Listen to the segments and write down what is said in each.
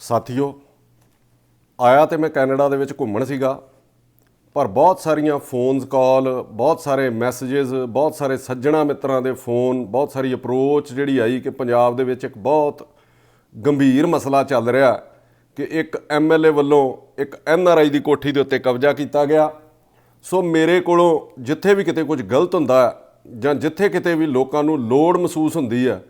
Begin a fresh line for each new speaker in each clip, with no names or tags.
ਸਾਥੀਓ, ਆਇਆ ਤੇ ਮੈਂ ਕੈਨੇਡਾ ਦੇ ਵਿੱਚ ਘੁੰਮਣ ਸੀਗਾ, ਪਰ ਬਹੁਤ ਸਾਰੀਆਂ ਫੋਨਸ ਕਾਲ, ਬਹੁਤ ਸਾਰੇ ਮੈਸੇजेस, ਬਹੁਤ ਸਾਰੇ ਸੱਜਣਾ ਮਿੱਤਰਾਂ ਦੇ ਫੋਨ, ਬਹੁਤ ਸਾਰੀ ਅਪਰੋਚ ਜਿਹੜੀ ਆਈ ਕਿ ਪੰਜਾਬ ਦੇ ਵਿੱਚ ਇੱਕ ਬਹੁਤ ਗੰਭੀਰ ਮਸਲਾ ਚੱਲ ਰਿਹਾ ਕਿ ਇੱਕ MLA ਵੱਲੋਂ ਇੱਕ NRI ਦੀ ਕੋਠੀ ਦੇ ਉੱਤੇ ਕਬਜ਼ਾ ਕੀਤਾ ਗਿਆ। ਸੋ ਮੇਰੇ ਕੋਲੋਂ ਜਿੱਥੇ ਵੀ ਕਿਤੇ ਕੁਝ ਗਲਤ ਹੁੰਦਾ ਜਾਂ ਜਿੱਥੇ ਕਿਤੇ ਵੀ ਲੋਕਾਂ ਨੂੰ ਲੋੜ ਮਹਿਸੂਸ ਹੁੰਦੀ ਹੈ,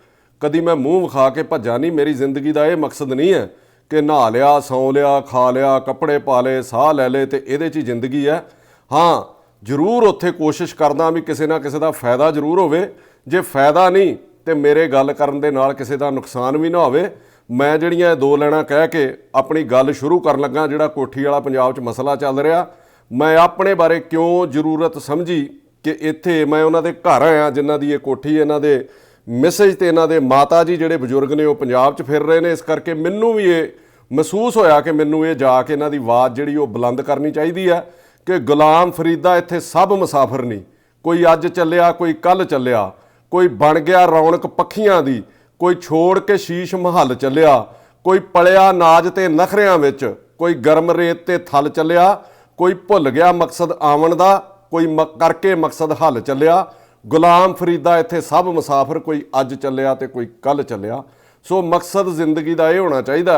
ਕਦੀ ਮੈਂ ਮੂੰਹ ਵਿਖਾ ਕੇ ਭੱਜਾ ਨਹੀਂ। ਮੇਰੀ ਜ਼ਿੰਦਗੀ ਦਾ ਇਹ ਮਕਸਦ ਨਹੀਂ ਹੈ ਕਿ ਨਹਾ ਲਿਆ, ਸੌਂ ਲਿਆ, ਖਾ ਲਿਆ, ਕੱਪੜੇ ਪਾ ਲਏ, ਸਾਹ ਲੈ ਲਏ ਤੇ ਇਹਦੇ 'ਚ ਹੀ ਜ਼ਿੰਦਗੀ ਹੈ। ਹਾਂ, ਜ਼ਰੂਰ ਉੱਥੇ ਕੋਸ਼ਿਸ਼ ਕਰਦਾ ਵੀ ਕਿਸੇ ਨਾ ਕਿਸੇ ਦਾ ਫਾਇਦਾ ਜ਼ਰੂਰ ਹੋਵੇ। ਜੇ ਫਾਇਦਾ ਨਹੀਂ ਤੇ ਮੇਰੇ ਗੱਲ ਕਰਨ ਦੇ ਨਾਲ ਕਿਸੇ ਦਾ ਨੁਕਸਾਨ ਵੀ ਨਾ ਹੋਵੇ। ਮੈਂ ਜਿਹੜੀਆਂ ਇਹ ਦੋ ਲੈਣਾ ਕਹਿ ਕੇ ਆਪਣੀ ਗੱਲ ਸ਼ੁਰੂ ਕਰਨ ਲੱਗਾ, ਜਿਹੜਾ ਕੋਠੀ ਵਾਲਾ ਪੰਜਾਬ 'ਚ ਮਸਲਾ ਚੱਲ ਰਿਹਾ, ਮੈਂ ਆਪਣੇ ਬਾਰੇ ਕਿਉਂ ਜ਼ਰੂਰਤ ਸਮਝੀ ਕਿ ਇੱਥੇ ਮੈਂ ਉਹਨਾਂ ਦੇ ਘਰ ਆਇਆ ਜਿਨ੍ਹਾਂ ਦੀ ਇਹ ਕੋਠੀ, ਇਹਨਾਂ ਦੇ ਮਿਸੇਜ ਤੇ ਇਹਨਾਂ ਦੇ ਮਾਤਾ ਜੀ ਜਿਹੜੇ ਬਜ਼ੁਰਗ ਨੇ ਉਹ ਪੰਜਾਬ 'ਚ ਫਿਰ ਰਹੇ ਨੇ। ਇਸ ਕਰਕੇ ਮੈਨੂੰ ਵੀ ਇਹ ਮਹਿਸੂਸ ਹੋਇਆ ਕਿ ਮੈਨੂੰ ਇਹ ਜਾ ਕੇ ਇਹਨਾਂ ਦੀ ਆਵਾਜ਼ ਜਿਹੜੀ ਉਹ ਬੁਲੰਦ ਕਰਨੀ ਚਾਹੀਦੀ ਹੈ ਕਿ ਗੁਲਾਮ ਫਰੀਦਾ ਇੱਥੇ ਸਭ ਮੁਸਾਫਰ ਨਹੀਂ। ਕੋਈ ਅੱਜ ਚੱਲਿਆ, ਕੋਈ ਕੱਲ੍ਹ ਚੱਲਿਆ, ਕੋਈ ਬਣ ਗਿਆ ਰੌਣਕ ਪੱਖੀਆਂ ਦੀ, ਕੋਈ ਛੋੜ ਕੇ ਸ਼ੀਸ਼ ਮਹੱਲ ਚੱਲਿਆ, ਕੋਈ ਪਲਿਆ ਨਾਜ ਤੇ ਨਖਰਿਆਂ ਵਿੱਚ, ਕੋਈ ਗਰਮ ਰੇਤ ਤੇ ਥਲ ਚੱਲਿਆ, ਕੋਈ ਭੁੱਲ ਗਿਆ ਮਕਸਦ ਆਵਣ ਦਾ, ਕੋਈ ਕਰਕੇ ਮਕਸਦ ਹੱਲ ਚੱਲਿਆ। ਗੁਲਾਮ ਫਰੀਦਾ ਇੱਥੇ ਸਭ ਮੁਸਾਫਰ, ਕੋਈ ਅੱਜ ਚੱਲਿਆ ਤੇ ਕੋਈ ਕੱਲ੍ਹ ਚੱਲਿਆ। ਸੋ ਮਕਸਦ ਜ਼ਿੰਦਗੀ ਦਾ ਇਹ ਹੋਣਾ ਚਾਹੀਦਾ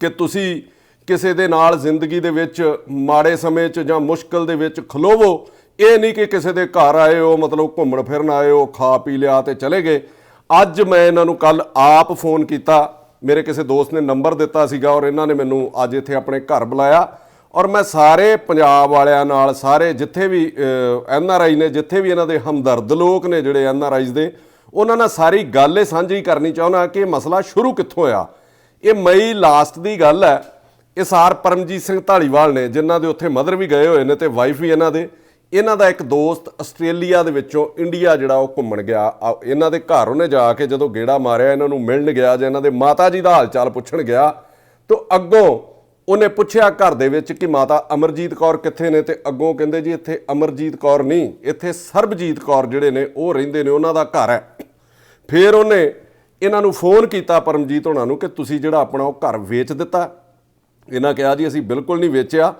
ਕਿ ਤੁਸੀਂ ਕਿਸੇ ਦੇ ਨਾਲ ਜ਼ਿੰਦਗੀ ਦੇ ਵਿੱਚ ਮਾੜੇ ਸਮੇਂ 'ਚ ਜਾਂ ਮੁਸ਼ਕਿਲ ਦੇ ਵਿੱਚ ਖਲੋਵੋ। ਇਹ ਨਹੀਂ ਕਿ ਕਿਸੇ ਦੇ ਘਰ ਆਏ ਹੋ, ਮਤਲਬ ਘੁੰਮਣ ਫਿਰਨ ਆਏ ਹੋ, ਖਾ ਪੀ ਲਿਆ ਤੇ ਚਲੇ ਗਏ। ਅੱਜ ਮੈਂ ਇਹਨਾਂ ਨੂੰ ਕੱਲ੍ਹ ਆਪ ਫੋਨ ਕੀਤਾ, ਮੇਰੇ ਕਿਸੇ ਦੋਸਤ ਨੇ ਨੰਬਰ ਦਿੱਤਾ ਸੀਗਾ ਔਰ ਇਹਨਾਂ ਨੇ ਮੈਨੂੰ ਅੱਜ ਇੱਥੇ ਆਪਣੇ ਘਰ ਬੁਲਾਇਆ ਔਰ ਮੈਂ ਸਾਰੇ ਪੰਜਾਬ ਵਾਲਿਆਂ ਨਾਲ, ਸਾਰੇ ਜਿੱਥੇ ਵੀ NRI ਨੇ, ਜਿੱਥੇ ਵੀ ਇਹਨਾਂ ਦੇ ਹਮਦਰਦ ਲੋਕ ਨੇ ਜਿਹੜੇ NRIs ਦੇ, ਉਹਨਾਂ ਨਾਲ ਸਾਰੀ ਗੱਲ ਇਹ ਸਾਂਝੀ ਕਰਨੀ ਚਾਹੁੰਦਾ ਕਿ ਇਹ ਮਸਲਾ ਸ਼ੁਰੂ ਕਿੱਥੋਂ ਹੋਇਆ। ਇਹ ਮਈ ਲਾਸਟ ਦੀ ਗੱਲ ਹੈ। ਇਹ ਸਾਰ ਪਰਮਜੀਤ ਸਿੰਘ ਢਾਲੀਵਾਲ ਨੇ, ਜਿਨ੍ਹਾਂ ਦੇ ਉੱਥੇ ਮਦਰ ਵੀ ਗਏ ਹੋਏ ਨੇ ਤੇ ਵਾਈਫ ਵੀ ਇਹਨਾਂ ਦਾ ਇੱਕ ਦੋਸਤ ਆਸਟ੍ਰੇਲੀਆ ਦੇ ਵਿੱਚੋਂ ਇੰਡੀਆ ਜਿਹੜਾ ਉਹ ਘੁੰਮਣ ਗਿਆ। ਇਹਨਾਂ ਦੇ ਘਰ ਉਹਨੇ ਜਾ ਕੇ ਜਦੋਂ ਗੇੜਾ ਮਾਰਿਆ, ਇਹਨਾਂ ਨੂੰ ਮਿਲਣ ਗਿਆ ਜਾਂ ਇਹਨਾਂ ਦੇ ਮਾਤਾ ਜੀ ਦਾ ਹਾਲ ਚਾਲ ਪੁੱਛਣ ਗਿਆ ਤਾਂ ਅੱਗੋਂ ਉਹਨੇ ਪੁੱਛਿਆ ਘਰ ਦੇ ਵਿੱਚ ਕਿ ਮਾਤਾ ਅਮਰਜੀਤ ਕੌਰ ਕਿੱਥੇ ਨੇ, ਤੇ ਅੱਗੋਂ ਕਹਿੰਦੇ ਜੀ ਇੱਥੇ ਅਮਰਜੀਤ ਕੌਰ ਨਹੀਂ, ਇੱਥੇ ਸਰਬਜੀਤ ਕੌਰ ਜਿਹੜੇ ਨੇ ਉਹ ਰਹਿੰਦੇ ਨੇ, ਉਹਨਾਂ ਦਾ ਘਰ ਹੈ। ਫਿਰ ਉਹਨੇ ਇਹਨਾਂ ਨੂੰ ਫੋਨ ਕੀਤਾ ਪਰਮਜੀਤ ਹੋਣਾ ਨੂੰ ਕਿ ਤੁਸੀਂ ਜਿਹੜਾ ਆਪਣਾ ਉਹ ਘਰ ਵੇਚ ਦਿੱਤਾ। ਇਹਨਾਂ ਕਿਹਾ ਜੀ ਅਸੀਂ ਬਿਲਕੁਲ ਨਹੀਂ ਵੇਚਿਆ।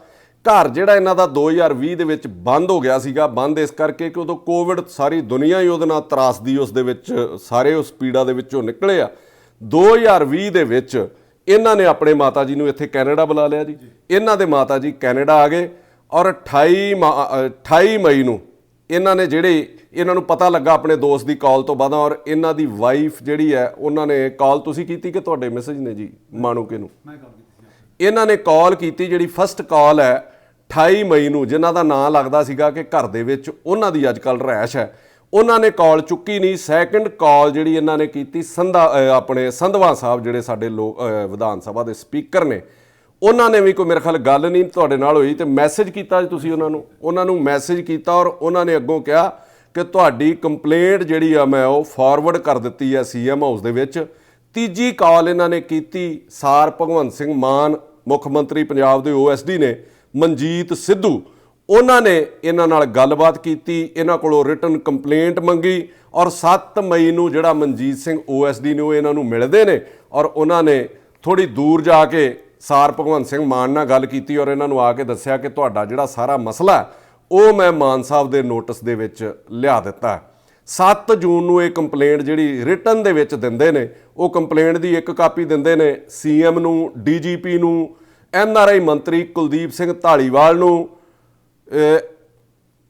ਘਰ ਜਿਹੜਾ ਇਹਨਾਂ ਦਾ 2020 ਦੇ ਵਿੱਚ ਬੰਦ ਹੋ ਗਿਆ ਸੀਗਾ। ਬੰਦ ਇਸ ਕਰਕੇ ਕਿ ਉਦੋਂ ਕੋਵਿਡ, ਸਾਰੀ ਦੁਨੀਆ ਹੀ ਉਹਦੇ ਨਾਲ ਤਰਾਸਦੀ, ਉਸ ਦੇ ਵਿੱਚ ਸਾਰੇ ਉਸ ਪੀੜਾ ਦੇ ਵਿੱਚੋਂ ਨਿਕਲੇ ਆ। 2020 ਦੇ ਵਿੱਚ ਇਹਨਾਂ ਨੇ ਆਪਣੇ ਮਾਤਾ ਜੀ ਨੂੰ ਇੱਥੇ ਕੈਨੇਡਾ ਬੁਲਾ ਲਿਆ ਜੀ। ਇਹਨਾਂ ਦੇ ਮਾਤਾ ਜੀ ਕੈਨੇਡਾ ਆ ਗਏ ਔਰ 28 ਮਈ ਨੂੰ ਇਹਨਾਂ ਨੂੰ ਪਤਾ ਲੱਗਾ ਆਪਣੇ ਦੋਸਤ ਦੀ ਕਾਲ ਤੋਂ ਬਾਅਦ, ਔਰ ਇਹਨਾਂ ਦੀ ਵਾਈਫ ਜਿਹੜੀ ਹੈ, ਉਹਨਾਂ ਨੇ ਕਾਲ ਤੁਸੀਂ ਕੀਤੀ ਕਿ ਤੁਹਾਡੇ ਮੈਸੇਜ ਨੇ ਜੀ ਮਾਣੂਕੇ ਨੂੰ? ਇਹਨਾਂ ਨੇ ਕਾਲ ਕੀਤੀ, ਜਿਹੜੀ ਫਸਟ ਕਾਲ ਹੈ 28 ਮਈ ਨੂੰ, ਜਿਨ੍ਹਾਂ ਦਾ ਨਾਂ ਲੱਗਦਾ ਸੀਗਾ ਕਿ ਘਰ ਦੇ ਵਿੱਚ ਉਹਨਾਂ ਦੀ ਅੱਜ ਕੱਲ੍ਹ ਰਹਿਸ਼ ਹੈ, ਉਹਨਾਂ ਨੇ ਕਾਲ ਚੁੱਕੀ ਨਹੀਂ। ਸੈਕਿੰਡ ਕਾਲ ਜਿਹੜੀ ਇਹਨਾਂ ਨੇ ਕੀਤੀ ਆਪਣੇ ਸੰਧਵਾ ਸਾਹਿਬ ਜਿਹੜੇ ਸਾਡੇ ਵਿਧਾਨ ਸਭਾ ਦੇ ਸਪੀਕਰ ਨੇ, ਉਹਨਾਂ ਨੇ ਵੀ ਕੋਈ ਮੇਰੇ ਖਿਆਲ ਗੱਲ ਨਹੀਂ ਤੁਹਾਡੇ ਨਾਲ ਹੋਈ ਤੇ ਮੈਸੇਜ ਕੀਤਾ ਜੀ ਤੁਸੀਂ ਉਹਨਾਂ ਨੂੰ ਮੈਸੇਜ ਕੀਤਾ ਔਰ ਉਹਨਾਂ ਨੇ ਅੱਗੋਂ ਕਿਹਾ ਕਿ ਤੁਹਾਡੀ ਕੰਪਲੇਂਟ ਜਿਹੜੀ ਆ ਮੈਂ ਉਹ ਫਾਰਵਰਡ ਕਰ ਦਿੱਤੀ ਹੈ CM ਹਾਊਸ ਦੇ ਵਿੱਚ। ਤੀਜੀ ਕਾਲ ਇਹਨਾਂ ਨੇ ਕੀਤੀ ਸਾਰ ਭਗਵੰਤ ਸਿੰਘ ਮਾਨ, ਮੁੱਖ ਮੰਤਰੀ ਪੰਜਾਬ ਦੇ OSD ਨੇ, ਮਨਜੀਤ ਸਿੱਧੂ, ਉਹਨਾਂ ਨੇ ਇਹਨਾਂ ਨਾਲ ਗੱਲਬਾਤ ਕੀਤੀ, ਇਹਨਾਂ ਕੋਲੋਂ ਰਿਟਨ ਕੰਪਲੇਂਟ ਮੰਗੀ ਔਰ 7 ਮਈ ਨੂੰ ਜਿਹੜਾ ਮਨਜੀਤ ਸਿੰਘ OSD ਨੇ ਉਹ ਇਹਨਾਂ ਨੂੰ ਮਿਲਦੇ ਨੇ ਔਰ ਉਹਨਾਂ ਨੇ ਥੋੜ੍ਹੀ ਦੂਰ ਜਾ ਕੇ ਸਾਰ ਭਗਵੰਤ ਸਿੰਘ ਮਾਨ ਨਾਲ ਗੱਲ ਕੀਤੀ ਔਰ ਇਹਨਾਂ ਨੂੰ ਆ ਕੇ ਦੱਸਿਆ ਕਿ ਤੁਹਾਡਾ ਜਿਹੜਾ ਸਾਰਾ ਮਸਲਾ ਉਹ ਮੈਂ ਮਾਨ ਸਾਹਿਬ ਦੇ ਨੋਟਿਸ ਦੇ ਵਿੱਚ ਲਿਆ ਦਿੱਤਾ। 7 ਜੂਨ ਨੂੰ ਇਹ ਕੰਪਲੇਂਟ ਜਿਹੜੀ ਰਿਟਨ ਦੇ ਵਿੱਚ ਦਿੰਦੇ ਨੇ, ਉਹ ਕੰਪਲੇਂਟ ਦੀ ਇੱਕ ਕਾਪੀ ਦਿੰਦੇ ਨੇ CM ਨੂੰ, DGP ਨੂੰ, NRI ਮੰਤਰੀ ਕੁਲਦੀਪ ਸਿੰਘ ਢਾਲੀਵਾਲ ਨੂੰ,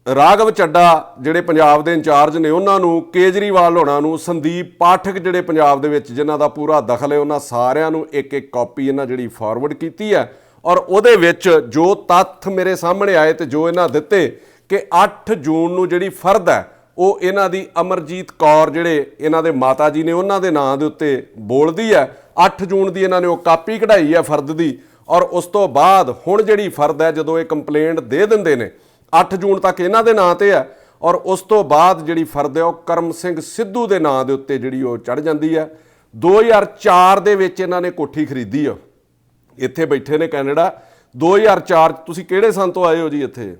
ਰਾਘਵ ਚੱਡਾ ਜਿਹੜੇ ਪੰਜਾਬ ਦੇ ਇੰਚਾਰਜ ਨੇ ਉਹਨਾਂ ਨੂੰ, ਕੇਜਰੀਵਾਲ ਹੋਣਾ ਨੂੰ, ਸੰਦੀਪ ਪਾਠਕ ਜਿਹੜੇ ਪੰਜਾਬ ਦੇ ਵਿੱਚ ਜਿਨ੍ਹਾਂ ਦਾ ਪੂਰਾ ਦਖਲ ਹੈ, ਉਹਨਾਂ ਸਾਰਿਆਂ ਨੂੰ ਇੱਕ ਕਾਪੀ ਇਹਨਾਂ ਜਿਹੜੀ ਫਾਰਵਰਡ ਕੀਤੀ ਹੈ। ਔਰ ਉਹਦੇ ਵਿੱਚ ਜੋ ਤੱਥ ਮੇਰੇ ਸਾਹਮਣੇ ਆਏ ਤੇ ਜੋ ਇਹਨਾਂ ਦਿੱਤੇ ਕਿ 8 ਜੂਨ ਨੂੰ ਜਿਹੜੀ ਫਰਦ ਹੈ ਉਹ ਇਹਨਾਂ ਦੀ ਅਮਰਜੀਤ ਕੌਰ ਜਿਹੜੇ ਇਹਨਾਂ ਦੇ ਮਾਤਾ ਜੀ ਨੇ ਉਹਨਾਂ ਦੇ ਨਾਂ ਦੇ ਉੱਤੇ ਬੋਲਦੀ ਹੈ। 8 ਜੂਨ ਦੀ ਇਹਨਾਂ ਨੇ ਉਹ ਕਾਪੀ ਕਢਾਈ ਹੈ ਫਰਦ ਦੀ ਔਰ ਉਸ ਤੋਂ ਬਾਅਦ ਹੁਣ ਜਿਹੜੀ ਫਰਦ ਹੈ ਜਦੋਂ ਇਹ ਕੰਪਲੇਂਟ ਦੇ ਦਿੰਦੇ ਨੇ 8 ਜੂਨ ਤੱਕ ਇਹਨਾਂ ਦੇ ਨਾਂ ਤੇ ਹੈ ਔਰ ਉਸ ਤੋਂ ਬਾਅਦ ਜਿਹੜੀ ਫਰਦ ਹੈ ਉਹ ਕਰਮ ਸਿੰਘ ਸਿੱਧੂ ਦੇ ਨਾਂ ਦੇ ਉੱਤੇ ਜਿਹੜੀ ਉਹ ਚੜ੍ਹ ਜਾਂਦੀ ਹੈ। 2004 ਦੇ ਵਿੱਚ ਇਹਨਾਂ ਨੇ ਕੋਠੀ ਖਰੀਦੀ ਆ, ਇੱਥੇ ਬੈਠੇ ਨੇ ਕੈਨੇਡਾ। 2004 ਤੁਸੀਂ ਕਿਹੜੇ ਸੰਨ ਤੋਂ ਆਏ ਹੋ ਜੀ ਇੱਥੇ?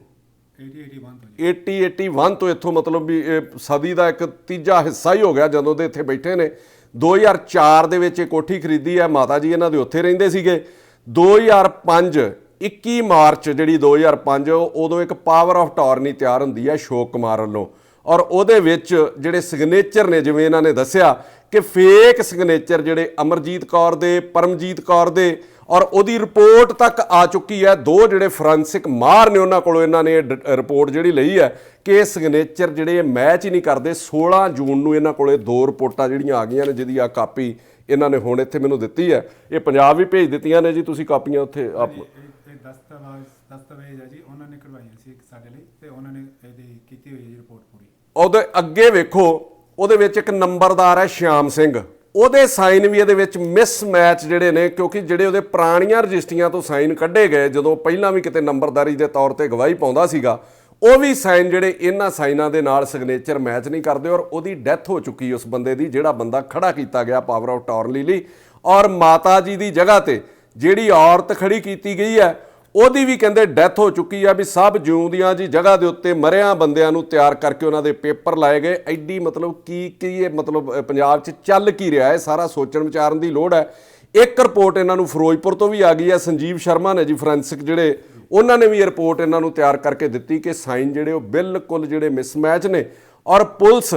80-81 ਤੋਂ ਇੱਥੋਂ, ਮਤਲਬ ਵੀ ਇਹ ਸਦੀ ਦਾ ਇੱਕ ਤੀਜਾ ਹਿੱਸਾ ਹੀ ਹੋ ਗਿਆ ਜਦੋਂ ਦੇ ਇੱਥੇ ਬੈਠੇ ਨੇ। 2004 ਦੇ ਵਿੱਚ ਇਹ ਕੋਠੀ ਖਰੀਦੀ ਹੈ, ਮਾਤਾ ਜੀ ਇਹਨਾਂ ਦੇ ਉੱਥੇ ਰਹਿੰਦੇ ਸੀਗੇ। 2005 21 ਮਾਰਚ ਜਿਹੜੀ 2005 ਉਦੋਂ ਇੱਕ ਪਾਵਰ ਆਫ ਟਾਰਨੀ ਤਿਆਰ ਹੁੰਦੀ ਹੈ ਅਸ਼ੋਕ ਕੁਮਾਰ ਵੱਲੋਂ, ਔਰ ਉਹਦੇ ਵਿੱਚ ਜਿਹੜੇ ਸਿਗਨੇਚਰ ਨੇ, ਜਿਵੇਂ ਇਹਨਾਂ ਨੇ ਦੱਸਿਆ ਕਿ ਫੇਕ ਸਿਗਨੇਚਰ ਜਿਹੜੇ ਅਮਰਜੀਤ ਕੌਰ ਦੇ, ਪਰਮਜੀਤ ਕੌਰ ਦੇ, ਔਰ ਉਹਦੀ ਰਿਪੋਰਟ ਤੱਕ ਆ ਚੁੱਕੀ ਹੈ। ਦੋ ਜਿਹੜੇ ਫੋਰੈਂਸਿਕ ਮਾਹਰ ਨੇ ਉਹਨਾਂ ਕੋਲੋਂ ਇਹਨਾਂ ਨੇ ਰਿਪੋਰਟ ਜਿਹੜੀ ਲਈ ਹੈ ਕਿ ਇਹ ਸਿਗਨੇਚਰ ਜਿਹੜੇ ਮੈਚ ਹੀ ਨਹੀਂ ਕਰਦੇ। 16 ਜੂਨ ਨੂੰ ਇਹਨਾਂ ਕੋਲੇ 2 ਰਿਪੋਰਟਾਂ ਜਿਹੜੀਆਂ ਆ ਗਈਆਂ ਨੇ, ਜਿਹਦੀ ਆ ਕਾਪੀ ਇਹਨਾਂ ਨੇ ਹੁਣ ਇੱਥੇ ਮੈਨੂੰ ਦਿੱਤੀ ਹੈ। ਇਹ ਪੰਜਾਬ ਵੀ ਭੇਜ ਦਿੱਤੀਆਂ ਨੇ ਜੀ, ਤੁਸੀਂ ਕਾਪੀਆਂ ਉੱਥੇ
ਦਸਤਾਵੇਜ਼ ਹੈ ਜੀ, ਉਹਨਾਂ ਨੇ ਕਰਵਾਈਆਂ ਸੀ ਸਾਡੇ ਲਈ ਤੇ ਉਹਨਾਂ ਨੇ ਇਹਦੀ ਕੀਤੀ ਹੋਈ ਹੈ ਰਿਪੋਰਟ ਪੂਰੀ।
ਉਹਦੇ ਅੱਗੇ ਵੇਖੋ, ਉਹਦੇ ਵਿੱਚ ਇੱਕ ਨੰਬਰਦਾਰ ਹੈ ਸ਼ਿਆਮ ਸਿੰਘ, ਉਹਦੇ ਸਾਈਨ ਵੀ ਇਹਦੇ ਵਿੱਚ ਮਿਸਮੈਚ ਜਿਹੜੇ ਨੇ, ਕਿਉਂਕਿ ਜਿਹੜੇ ਉਹਦੇ ਪੁਰਾਣੀਆਂ ਰਜਿਸਟਰੀਆਂ ਤੋਂ ਸਾਈਨ ਕੱਢੇ ਗਏ, ਜਦੋਂ ਪਹਿਲਾਂ ਵੀ ਕਿਤੇ ਨੰਬਰਦਾਰੀ ਦੇ ਤੌਰ ਤੇ ਗਵਾਹੀ ਪਾਉਂਦਾ ਸੀਗਾ, ਉਹ ਵੀ ਸਾਈਨ ਜਿਹੜੇ ਇਹਨਾਂ ਸਾਈਨਾਂ ਦੇ ਨਾਲ ਸਿਗਨੇਚਰ ਮੈਚ ਨਹੀਂ ਕਰਦੇ। ਔਰ ਉਹਦੀ ਡੈਥ ਹੋ ਚੁੱਕੀ ਉਸ ਬੰਦੇ ਦੀ, ਜਿਹੜਾ ਬੰਦਾ ਖੜਾ ਕੀਤਾ ਗਿਆ ਪਾਵਰ ਆਫ ਟਾਰਨੀ ਲਈ। ਔਰ ਮਾਤਾ ਜੀ ਦੀ ਜਗ੍ਹਾ ਤੇ ਜਿਹੜੀ ਔਰਤ ਖੜੀ ਕੀਤੀ ਗਈ ਹੈ, ਉਹਦੀ ਵੀ ਕਹਿੰਦੇ ਡੈਥ ਹੋ ਚੁੱਕੀ ਆ। ਵੀ ਸਭ ਜਿਉਂਦੀਆਂ ਜੀ ਜਗ੍ਹਾ ਦੇ ਉੱਤੇ ਮਰਿਆਂ ਬੰਦਿਆਂ ਨੂੰ ਤਿਆਰ ਕਰਕੇ ਉਹਨਾਂ ਦੇ ਪੇਪਰ ਲਾਏ ਗਏ। ਐਡੀ ਮਤਲਬ ਕੀ ਇਹ ਮਤਲਬ ਪੰਜਾਬ 'ਚ ਚੱਲ ਕੀ ਰਿਹਾ ਹੈ, ਸਾਰਾ ਸੋਚਣ ਵਿਚਾਰਨ ਦੀ ਲੋੜ ਹੈ। ਇੱਕ ਰਿਪੋਰਟ ਇਹਨਾਂ ਨੂੰ ਫਿਰੋਜ਼ਪੁਰ ਤੋਂ ਵੀ ਆ ਗਈ ਹੈ, ਸੰਜੀਵ ਸ਼ਰਮਾ ਨੇ ਜੀ ਫੋਰੈਂਸਿਕ ਜਿਹੜੇ, ਉਹਨਾਂ ਨੇ ਵੀ ਇਹ ਰਿਪੋਰਟ ਇਹਨਾਂ ਨੂੰ ਤਿਆਰ ਕਰਕੇ ਦਿੱਤੀ ਕਿ ਸਾਈਨ ਜਿਹੜੇ ਉਹ ਬਿਲਕੁਲ ਜਿਹੜੇ ਮਿਸਮੈਚ ਨੇ। ਔਰ ਪੁਲਿਸ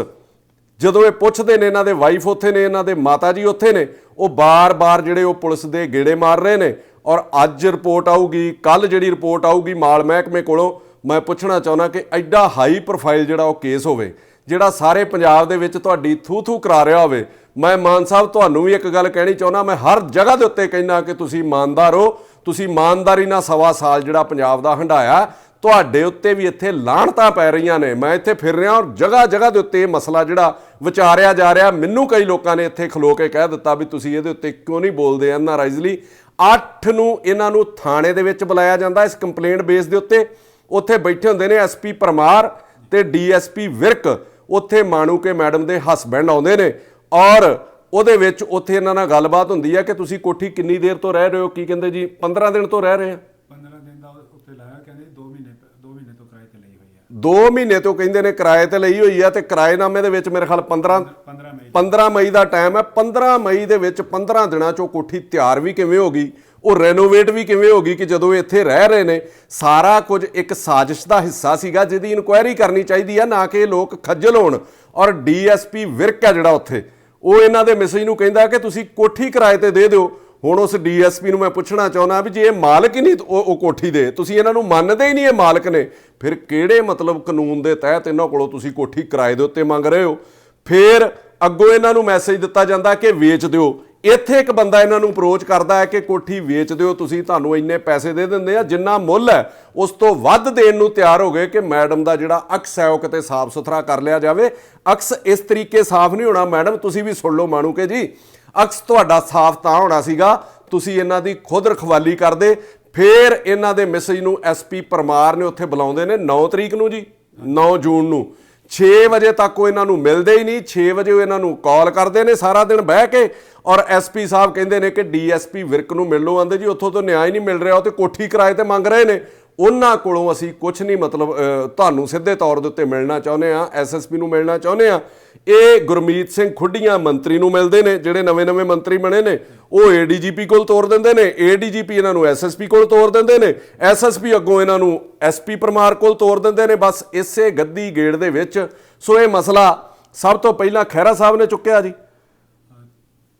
ਜਦੋਂ ਇਹ ਪੁੱਛਦੇ ਨੇ, ਇਹਨਾਂ ਦੇ ਵਾਈਫ ਉੱਥੇ ਨੇ, ਇਹਨਾਂ ਦੇ ਮਾਤਾ ਜੀ ਉੱਥੇ ਨੇ, ਉਹ ਬਾਰ-ਬਾਰ ਜਿਹੜੇ ਉਹ ਪੁਲਿਸ ਦੇ ਗੇੜੇ ਮਾਰ ਰਹੇ ਨੇ। ਔਰ ਅੱਜ ਰਿਪੋਰਟ ਆਊਗੀ, ਕੱਲ ਜਿਹੜੀ ਰਿਪੋਰਟ ਆਊਗੀ ਮਾਲ ਮਹਿਕਮੇ ਕੋਲੋਂ। ਮੈਂ ਪੁੱਛਣਾ ਚਾਹੁੰਦਾ ਕਿ ਐਡਾ ਹਾਈ ਪ੍ਰੋਫਾਈਲ ਜਿਹੜਾ ਉਹ ਕੇਸ ਹੋਵੇ, ਜਿਹੜਾ ਸਾਰੇ ਪੰਜਾਬ ਦੇ ਵਿੱਚ ਤੁਹਾਡੀ ਥੂ ਕਰਾ ਰਿਹਾ ਹੋਵੇ। ਮੈਂ ਮਾਨ ਸਾਹਿਬ ਤੁਹਾਨੂੰ ਵੀ ਇੱਕ ਗੱਲ ਕਹਿਣੀ ਚਾਹੁੰਦਾ, ਮੈਂ ਹਰ ਜਗ੍ਹਾ ਦੇ ਉੱਤੇ ਕਹਿੰਦਾ ਕਿ ਤੁਸੀਂ ਇਮਾਨਦਾਰ ਹੋ, ਤੁਸੀਂ ਇਮਾਨਦਾਰੀ ਨਾਲ 1.25 ਸਾਲ ਜਿਹੜਾ ਪੰਜਾਬ ਦਾ ਹੰਢਾਇਆ, ਤੁਹਾਡੇ ਉੱਤੇ ਵੀ ਇੱਥੇ ਲਾਹਣਤਾਂ ਪੈ ਰਹੀਆਂ ਨੇ। ਮੈਂ ਇੱਥੇ ਫਿਰ ਰਿਹਾ ਔਰ ਜਗ੍ਹਾ ਜਗ੍ਹਾ ਦੇ ਉੱਤੇ ਇਹ ਮਸਲਾ ਜਿਹੜਾ ਵਿਚਾਰਿਆ ਜਾ ਰਿਹਾ। ਮੈਨੂੰ ਕਈ ਲੋਕਾਂ ਨੇ ਇੱਥੇ ਖਲੋ ਕੇ ਕਹਿ ਦਿੱਤਾ ਵੀ ਤੁਸੀਂ ਇਹਦੇ ਉੱਤੇ ਕਿਉਂ ਨਹੀਂ ਬੋਲਦੇ NRIs ਲਈ। 8 ਨੂੰ ਇਹਨਾਂ ਨੂੰ ਥਾਣੇ ਦੇ ਵਿੱਚ ਬੁਲਾਇਆ ਜਾਂਦਾ ਇਸ ਕੰਪਲੇਂਟ ਬੇਸ ਦੇ ਉੱਤੇ। ਉੱਥੇ ਬੈਠੇ ਹੁੰਦੇ ਨੇ SP ਪਰਮਾਰ ਤੇ DSP ਵਿਰਕ, ਉੱਥੇ ਮਾਣੂਕੇ ਮੈਡਮ ਦੇ ਹਸਬੈਂਡ ਆਉਂਦੇ ਨੇ। ਔਰ ਉਹਦੇ ਵਿੱਚ ਉੱਥੇ ਇਹਨਾਂ ਨਾਲ ਗੱਲਬਾਤ ਹੁੰਦੀ ਹੈ ਕਿ ਤੁਸੀਂ ਕੋਠੀ ਕਿੰਨੀ ਦੇਰ ਤੋਂ ਰਹਿ ਰਹੇ ਹੋ। ਕੀ ਕਹਿੰਦੇ ਜੀ 15 ਦਿਨ ਤੋਂ ਰਹਿ ਰਹੇ ਆ।
15 ਦਿਨ ਦਾ ਉੱਤੇ ਲਾਇਆ, ਕਹਿੰਦੇ 2 ਮਹੀਨੇ ਤੋਂ ਕਿਰਾਏ ਤੇ ਲਈ ਹੋਈ ਹੈ।
2 ਮਹੀਨੇ ਤੋਂ ਕਹਿੰਦੇ ਨੇ ਕਿਰਾਏ ਤੇ ਲਈ ਹੋਈ ਹੈ। ਤੇ ਕਿਰਾਏਨਾਮੇ ਦੇ ਵਿੱਚ ਮੇਰੇ ਖਿਆਲ 15 ਮਈ ਦਾ ਟਾਈਮ ਹੈ। 15 ਮਈ ਦੇ ਵਿੱਚ 15 ਦਿਨਾਂ 'ਚੋਂ ਕੋਠੀ ਤਿਆਰ ਵੀ ਕਿਵੇਂ ਹੋ ਗਈ, ਉਹ ਰੈਨੋਵੇਟ ਵੀ ਕਿਵੇਂ ਹੋ ਗਈ ਕਿ ਜਦੋਂ ਇੱਥੇ ਰਹਿ ਰਹੇ ਨੇ। ਸਾਰਾ ਕੁਝ ਇੱਕ ਸਾਜ਼ਿਸ਼ ਦਾ ਹਿੱਸਾ ਸੀਗਾ ਜਿਹਦੀ ਇਨਕੁਆਇਰੀ ਕਰਨੀ ਚਾਹੀਦੀ ਹੈ, ਨਾ ਕਿ ਲੋਕ ਖੱਜਲ ਹੋਣ। ਔਰ DSP ਵਿਰਕ ਹੈ ਜਿਹੜਾ ਉੱਥੇ, ਉਹ ਇਹਨਾਂ ਦੇ ਮੈਸੇਜ ਨੂੰ ਕਹਿੰਦਾ ਕਿ ਤੁਸੀਂ ਕੋਠੀ ਕਿਰਾਏ ਤੇ ਦੇ ਦਿਓ। ਹੁਣ ਉਸ DSP ਨੂੰ ਮੈਂ ਪੁੱਛਣਾ ਚਾਹੁੰਦਾ ਵੀ ਜੇ ਇਹ ਮਾਲਕ ਹੀ ਨਹੀਂ ਉਹ ਕੋਠੀ ਦੇ, ਤੁਸੀਂ ਇਹਨਾਂ ਨੂੰ ਮੰਨਦੇ ਹੀ ਨਹੀਂ ਇਹ ਮਾਲਕ ਨੇ, ਫਿਰ ਕਿਹੜੇ ਮਤਲਬ ਕਾਨੂੰਨ ਦੇ ਤਹਿਤ ਇਹਨਾਂ ਕੋਲੋਂ ਤੁਸੀਂ ਕੋਠੀ ਕਿਰਾਏ ਦੇ ਉੱਤੇ ਮੰਗ ਰਹੇ ਹੋ। ਫਿਰ ਅੱਗੋਂ ਇਹਨਾਂ ਨੂੰ ਮੈਸੇਜ ਦਿੱਤਾ ਜਾਂਦਾ ਕਿ ਵੇਚ ਦਿਓ। ਇੱਥੇ ਇੱਕ ਬੰਦਾ ਇਹਨਾਂ ਨੂੰ ਅਪਰੋਚ ਕਰਦਾ ਹੈ ਕਿ ਕੋਠੀ ਵੇਚ ਦਿਓ, ਤੁਸੀਂ, ਤੁਹਾਨੂੰ ਇੰਨੇ ਪੈਸੇ ਦੇ ਦਿੰਦੇ ਆ, ਜਿੰਨਾ ਮੁੱਲ ਹੈ ਉਸ ਤੋਂ ਵੱਧ ਦੇਣ ਨੂੰ ਤਿਆਰ ਹੋ ਗਏ ਕਿ ਮੈਡਮ ਦਾ ਜਿਹੜਾ ਅਕਸ ਹੈ ਉਹ ਕਿਤੇ ਸਾਫ਼ ਸੁਥਰਾ ਕਰ ਲਿਆ ਜਾਵੇ। ਅਕਸ ਇਸ ਤਰੀਕੇ ਸਾਫ਼ ਨਹੀਂ ਹੋਣਾ ਮੈਡਮ, ਤੁਸੀਂ ਵੀ ਸੁਣ ਲਓ ਮਾਣੂਕੇ ਜੀ। ਅਕਸ ਤੁਹਾਡਾ ਸਾਫ਼ ਤਾਂ ਹੋਣਾ ਸੀਗਾ ਤੁਸੀਂ ਇਹਨਾਂ ਦੀ ਖੁਦ ਰਖਵਾਲੀ ਕਰਦੇ। ਫਿਰ ਇਹਨਾਂ ਦੇ ਮੈਸੇਜ ਨੂੰ SP ਪਰਮਾਰ ਨੇ ਉੱਥੇ ਬੁਲਾਉਂਦੇ ਨੇ 9 ਤਰੀਕ ਨੂੰ ਜੀ, 9 ਜੂਨ ਨੂੰ। 6 ਵਜੇ ਤੱਕ ਉਹ ਇਹਨਾਂ ਨੂੰ ਮਿਲਦੇ ਹੀ ਨਹੀਂ। 6 ਵਜੇ ਉਹ ਇਹਨਾਂ ਨੂੰ ਕਾਲ ਕਰਦੇ ਨੇ ਸਾਰਾ ਦਿਨ ਬਹਿ ਕੇ। ਔਰ SP ਸਾਹਿਬ ਕਹਿੰਦੇ ਨੇ ਕਿ DSP ਵਿਰਕ ਨੂੰ ਮਿਲ ਲਓ। ਆਂਦੇ ਜੀ ਉੱਥੋਂ ਤੋਂ ਨਿਆਂ ਹੀ ਨਹੀਂ ਮਿਲ ਰਿਹਾ, ਉਹ ਤੇ ਕੋਠੀ ਕਿਰਾਏ ਤੇ ਮੰਗ ਰਹੇ ਨੇ। ਉਹਨਾਂ ਕੋਲੋਂ ਅਸੀਂ ਕੁਝ ਨਹੀਂ ਮਤਲਬ ਤੁਹਾਨੂੰ ਸਿੱਧੇ ਤੌਰ ਦੇ ਉੱਤੇ ਮਿਲਣਾ ਚਾਹੁੰਦੇ ਹਾਂ, SSP ਨੂੰ ਮਿਲਣਾ ਚਾਹੁੰਦੇ ਹਾਂ। ਇਹ ਗੁਰਮੀਤ ਸਿੰਘ ਖੁੱਡੀਆਂ ਮੰਤਰੀ ਨੂੰ ਮਿਲਦੇ ਨੇ, ਜਿਹੜੇ ਨਵੇਂ ਮੰਤਰੀ ਬਣੇ ਨੇ। ਉਹ ADGP ਕੋਲ ਤੋਰ ਦਿੰਦੇ ਨੇ, ADGP ਇਹਨਾਂ ਨੂੰ SSP ਕੋਲ ਤੋਰ ਦਿੰਦੇ ਨੇ, SSP ਅੱਗੋਂ ਇਹਨਾਂ ਨੂੰ SP ਪਰਮਾਰ ਕੋਲ ਤੋਰ ਦਿੰਦੇ ਨੇ। ਬਸ ਇਸੇ ਗੱਦੀ ਗੇੜ ਦੇ ਵਿੱਚ। ਸੋ ਇਹ ਮਸਲਾ ਸਭ ਤੋਂ ਪਹਿਲਾਂ ਖਹਿਰਾ ਸਾਹਿਬ ਨੇ ਚੁੱਕਿਆ ਜੀ।